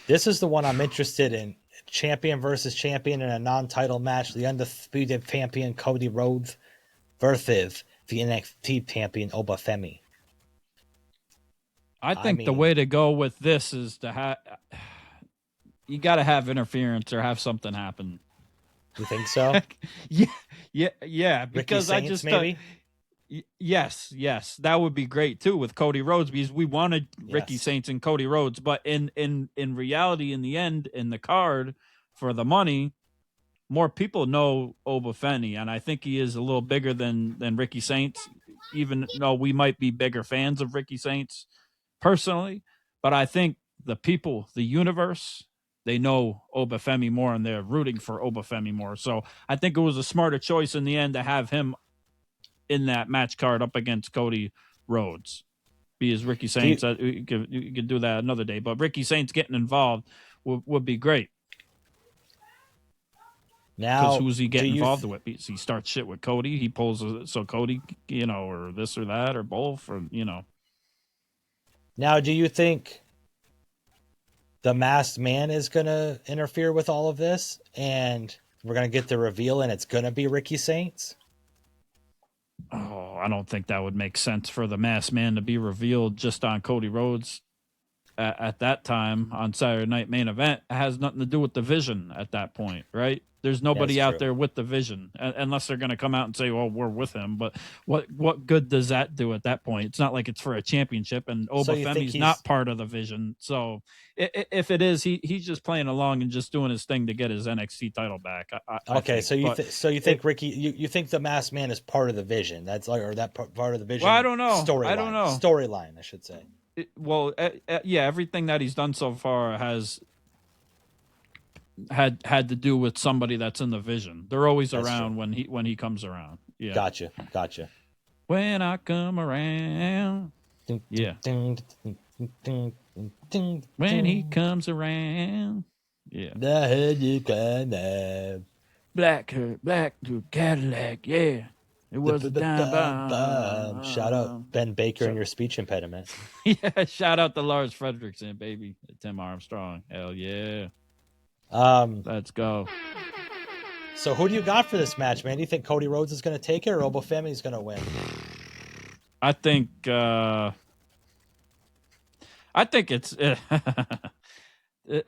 This is the one I'm interested in. Champion versus champion in a non-title match. The undisputed champion Cody Rhodes versus the NXT champion Obafemi. I think the way to go with this is to have you got to have interference or have something happen. You think so? yeah. Because Ricky Saints, maybe. Yes, that would be great too with Cody Rhodes because we wanted Ricky Saints and Cody Rhodes, but in reality, in the end, in the card for the money, more people know Obafemi, and I think he is a little bigger than Ricky Saints, even though we might be bigger fans of Ricky Saints personally. But I think the people, the universe, they know Obafemi more and they're rooting for Obafemi more. So I think it was a smarter choice in the end to have him in that match card up against Cody Rhodes. Because Ricky Saints, you could do that another day, but Ricky Saints getting involved would be great. Now, because who's he getting involved with? He starts shit with Cody. He pulls so Cody, or this or that or both, or Now, do you think the Masked Man is going to interfere with all of this, and we're going to get the reveal, and it's going to be Ricky Saints? Oh, I don't think that would make sense for the Masked Man to be revealed just on Cody Rhodes at that time on Saturday Night Main Event. It has nothing to do with the Vision at that point, right? There's nobody out there with the Vision, unless they're going to come out and say, well, we're with him. But what good does that do at that point? It's not like it's for a championship, and Obafemi's not part of the Vision. So if it is, he's just playing along and just doing his thing to get his NXT title back. I think. So you think Ricky, you think the Masked Man is part of the Vision? That's like, or that part of the Vision? Well, I don't know. Storyline, I should say. Yeah, everything that he's done so far has had to do with somebody that's in the Vision. They're always around when he comes around. Yeah. Gotcha. When I come around. Yeah. When he comes around. Yeah. Black to Cadillac, yeah. It was a dime bomb. Shout out Ben Baker and your speech impediment. Yeah, shout out to Lars Fredrickson, baby. Tim Armstrong. Hell yeah. Let's go. So who do you got for this match, man? Do you think Cody Rhodes is going to take it, or Obafemi is going to win? I think it's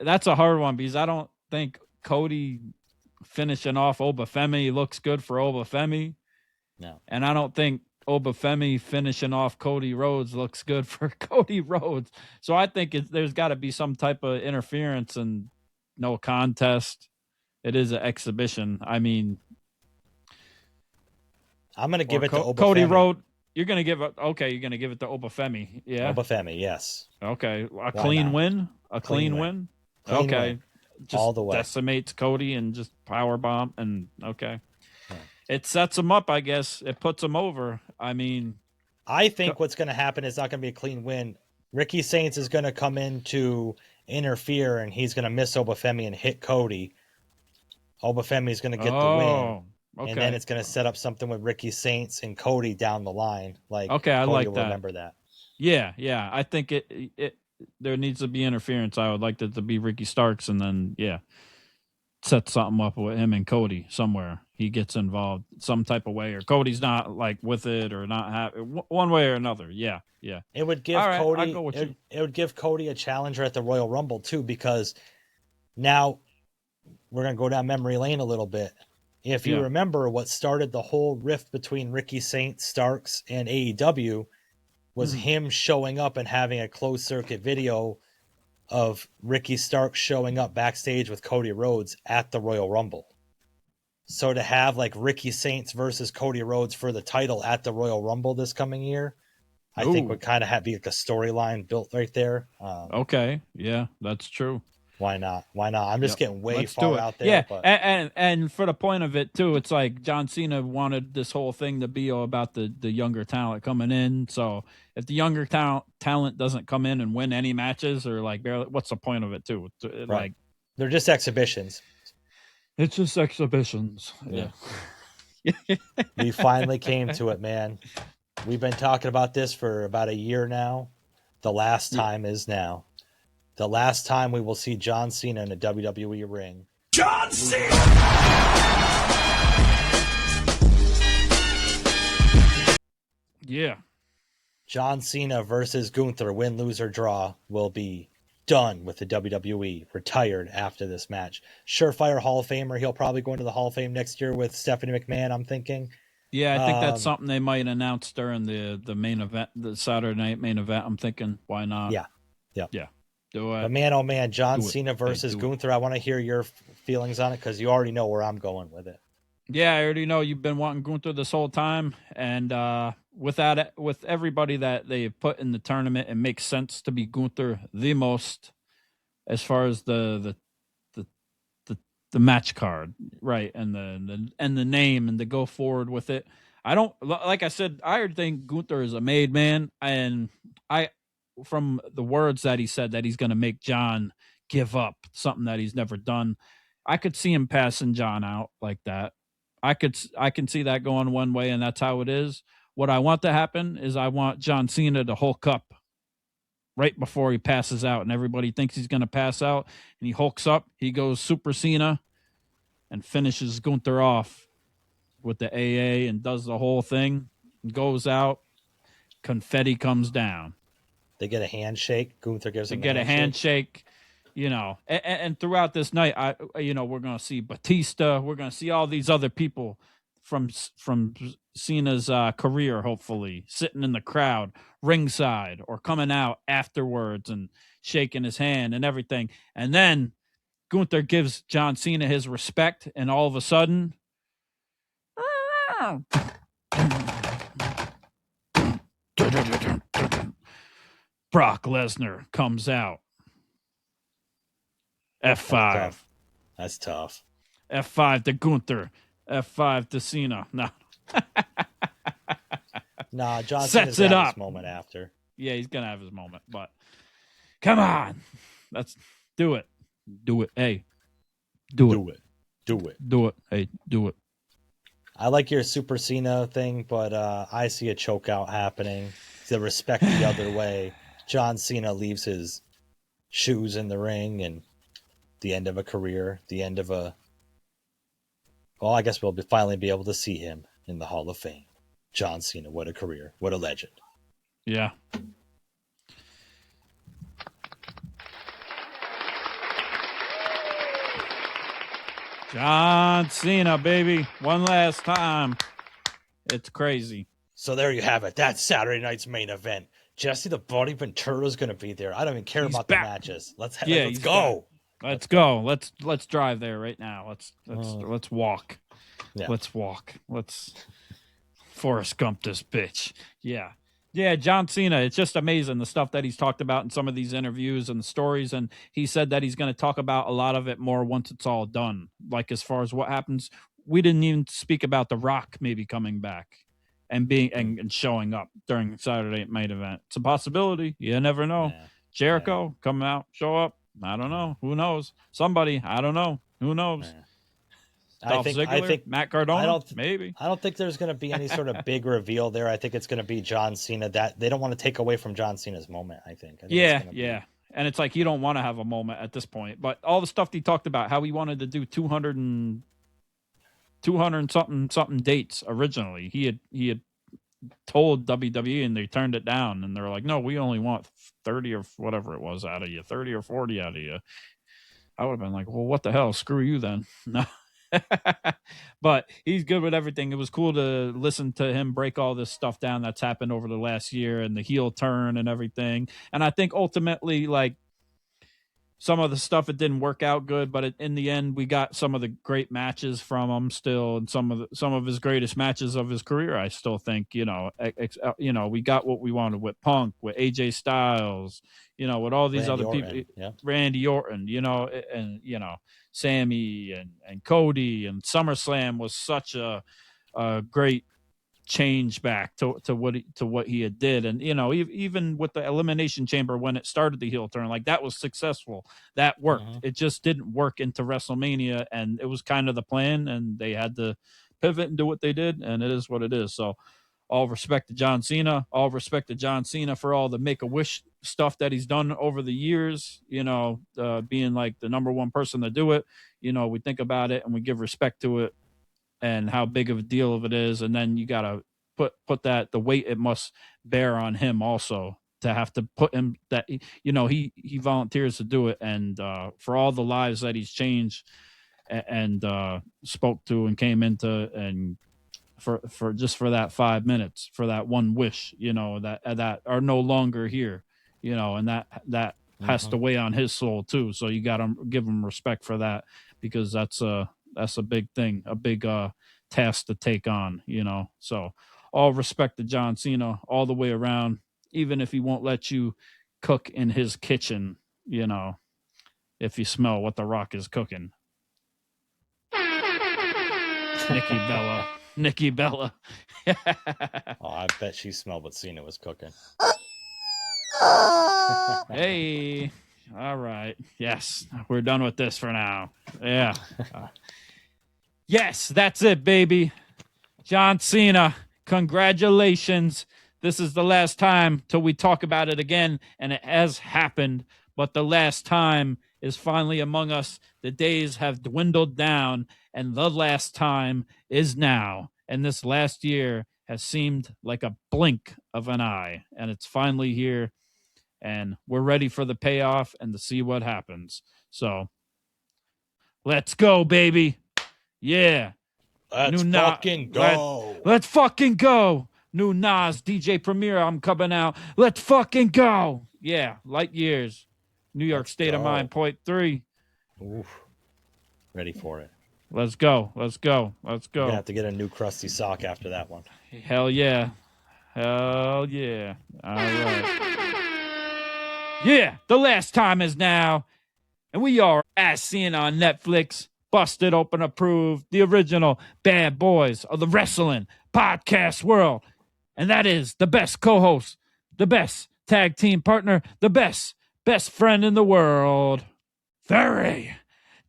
that's a hard one, because I don't think Cody finishing off Obafemi looks good for Obafemi. No. And I don't think Obafemi finishing off Cody Rhodes looks good for Cody Rhodes. So I think there's got to be some type of interference and no contest. It is an exhibition. I mean, I'm going to give it to Obafemi. Cody Rhodes. You're going to give it. Okay, you're going to give it to Obafemi. Yeah. Obafemi, yes. Okay. A clean win. A clean win. Okay. Win. Just all the way. Decimates Cody and just power bomb and okay. Yeah. It sets him up, I guess. It puts him over. I mean, I think what's going to happen is not going to be a clean win. Ricky Saints is going to come in to interfere, and he's going to miss Obafemi and hit Cody. Obafemi is going to get the win. Okay. And then it's going to set up something with Ricky Saints and Cody down the line. Like, okay, I Cody like will that. Remember that. Yeah. I think it there needs to be interference. I would like that to be Ricky Starks, and then set something up with him and Cody somewhere. He gets involved some type of way, or Cody's not like with it or not happy, one way or another. Yeah. It would give Cody. It would give Cody a challenger at the Royal Rumble too, because now we're gonna go down memory lane a little bit. If you remember, what started the whole rift between Ricky Saints, Starks, and AEW was him showing up and having a closed circuit video of Ricky Starks showing up backstage with Cody Rhodes at the Royal Rumble. So to have like Ricky Saints versus Cody Rhodes for the title at the Royal Rumble this coming year, I think would kind of be like a storyline built right there. Okay. Yeah, that's true. Why not? I'm just getting way far out there. Yeah, but... and for the point of it too, it's like John Cena wanted this whole thing to be about the younger talent coming in. So if the younger talent doesn't come in and win any matches, or like barely, what's the point of it too? Right. Like, they're just exhibitions. It's just exhibitions. Yeah. We finally came to it, man. We've been talking about this for about a year now. The last time is now. The last time we will see John Cena in a WWE ring. John Cena! Yeah. John Cena versus Gunther, win, lose, or draw, will be done with the WWE, retired after this match. Surefire Hall of Famer. He'll probably go into the Hall of Fame next year with Stephanie McMahon, I'm thinking. Yeah, I think that's something they might announce during the main event, the Saturday night main event. I'm thinking, why not? Yeah. Do it. But man, oh man, John Cena versus Gunther. I want to hear your feelings on it, because you already know where I'm going with it. Yeah, I already know you've been wanting Gunther this whole time, and with everybody that they put in the tournament, it makes sense to be Gunther the most, as far as the the match card, right, and the name, and to go forward with it. I don't, like I said, I think Gunther is a made man, and I, from the words that he said, that he's going to make John give up something that he's never done. I could see him passing John out like that. I can see that going one way, and that's how it is. What I want to happen is I want John Cena to hulk up right before he passes out, and everybody thinks he's going to pass out, and he hulks up. He goes Super Cena and finishes Gunther off with the AA and does the whole thing. Goes out. Confetti comes down. They get a handshake. Gunther gives them a handshake. You know, and throughout this night, we're going to see Batista. We're going to see all these other people from Cena's career, hopefully, sitting in the crowd, ringside, or coming out afterwards and shaking his hand and everything. And then Gunther gives John Cena his respect, and all of a sudden, Brock Lesnar comes out. F5. That's tough. F5 to Gunther. F5 to Cena. No. Nah, John sets it up. His moment after. Yeah, he's gonna have his moment, but come on, let's do it. Do it. Hey, do it. Do it. Do it. Hey, do it. I like your Super Cena thing, but I see a choke out happening. The respect the other way. John Cena leaves his shoes in the ring, and the end of a career, the end of a... Well, I guess we'll finally be able to see him in the Hall of Fame. John Cena, what a career. What a legend. Yeah. John Cena, baby. One last time. It's crazy. So there you have it. That's Saturday night's main event. Jesse the Body Ventura's going to be there. I don't even care about the matches. Let's go. Let's go. Let's drive there right now. Let's walk. Yeah. Let's walk. Let's Forrest Gump this bitch. Yeah. Yeah, John Cena, it's just amazing the stuff that he's talked about in some of these interviews and the stories, and he said that he's going to talk about a lot of it more once it's all done. Like as far as what happens, we didn't even speak about The Rock maybe coming back and being and showing up during Saturday main event. It's a possibility. You never know. Yeah. Jericho come out, show up. I don't know. Who knows? Somebody. I don't know. Who knows? Yeah. Dolph Ziggler, I think Matt Cardona. Maybe. I don't think there's going to be any sort of big reveal there. I think it's going to be John Cena. That they don't want to take away from John Cena's moment. I think yeah. And it's like you don't want to have a moment at this point. But all the stuff he talked about, how he wanted to do 200 something dates originally. He had told WWE and they turned it down, and they're like, no, we only want 30 or whatever it was out of you, 30 or 40 out of you. I would have been like, well, what the hell? Screw you then. No. But he's good with everything. It was cool to listen to him break all this stuff down that's happened over the last year and the heel turn and everything. And I think ultimately, like, some of the stuff, it didn't work out good, but in the end, we got some of the great matches from him still, and some of his greatest matches of his career. I still think, we got what we wanted with Punk, with AJ Styles, with all these other people, Randy Orton, and Sammy and Cody, and SummerSlam was such a great change back to what he had did. And even with the Elimination Chamber, when it started the heel turn, like, that was successful, that worked. It just didn't work into WrestleMania, and it was kind of the plan, and they had to pivot and do what they did, and it is what it is. So all respect to John Cena, for all the Make-A-Wish stuff that he's done over the years, being like the number one person to do it. We think about it and we give respect to it and how big of a deal of it is. And then you got to put that, the weight it must bear on him also, to have to put him that, he volunteers to do it. And for all the lives that he's changed and spoke to and came into, and for just for that 5 minutes, for that one wish, that are no longer here, and that has to weigh on his soul too. So you got to give him respect for that, because that's a big thing, a big task to take on, So all respect to John Cena all the way around, even if he won't let you cook in his kitchen, if you smell what The Rock is cooking. Nikki Bella. Nikki Bella. Oh, I bet she smelled what Cena was cooking. Hey. All right. Yes, we're done with this for now. Yeah. Yes, that's it, baby. John Cena, congratulations. This is the last time till we talk about it again, and it has happened, but the last time is finally among us. The days have dwindled down, and the last time is now. And this last year has seemed like a blink of an eye, and it's finally here, and we're ready for the payoff and to see what happens. So, let's go, baby. Yeah. Let's fucking go. Let's fucking go. New Nas, DJ Premier, I'm coming out. Let's fucking go. Yeah, light years. New York Let's State of go. Mind, point 3. Oof. Ready for it. Let's go. Let's go. Let's You're go. gonna have to get a new crusty sock after that one. Hell yeah. Hell yeah. All right. Yeah, the last time is now. And we are, as seen on Netflix, Busted Open Approved, the original bad boys of the wrestling podcast world. And that is the best co-host, the best tag team partner, the best friend in the world. Very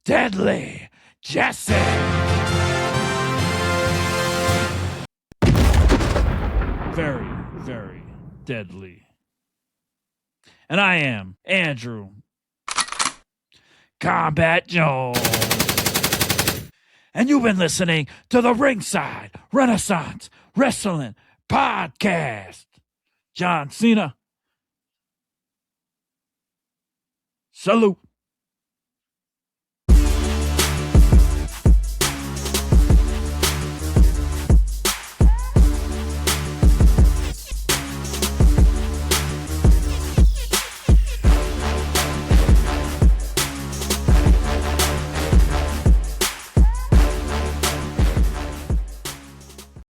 deadly Jesse. Very, very deadly. And I am Andrew Kombat Jones. And you've been listening to the Ringside Renaissance Wrestling Podcast. John Cena. Salute.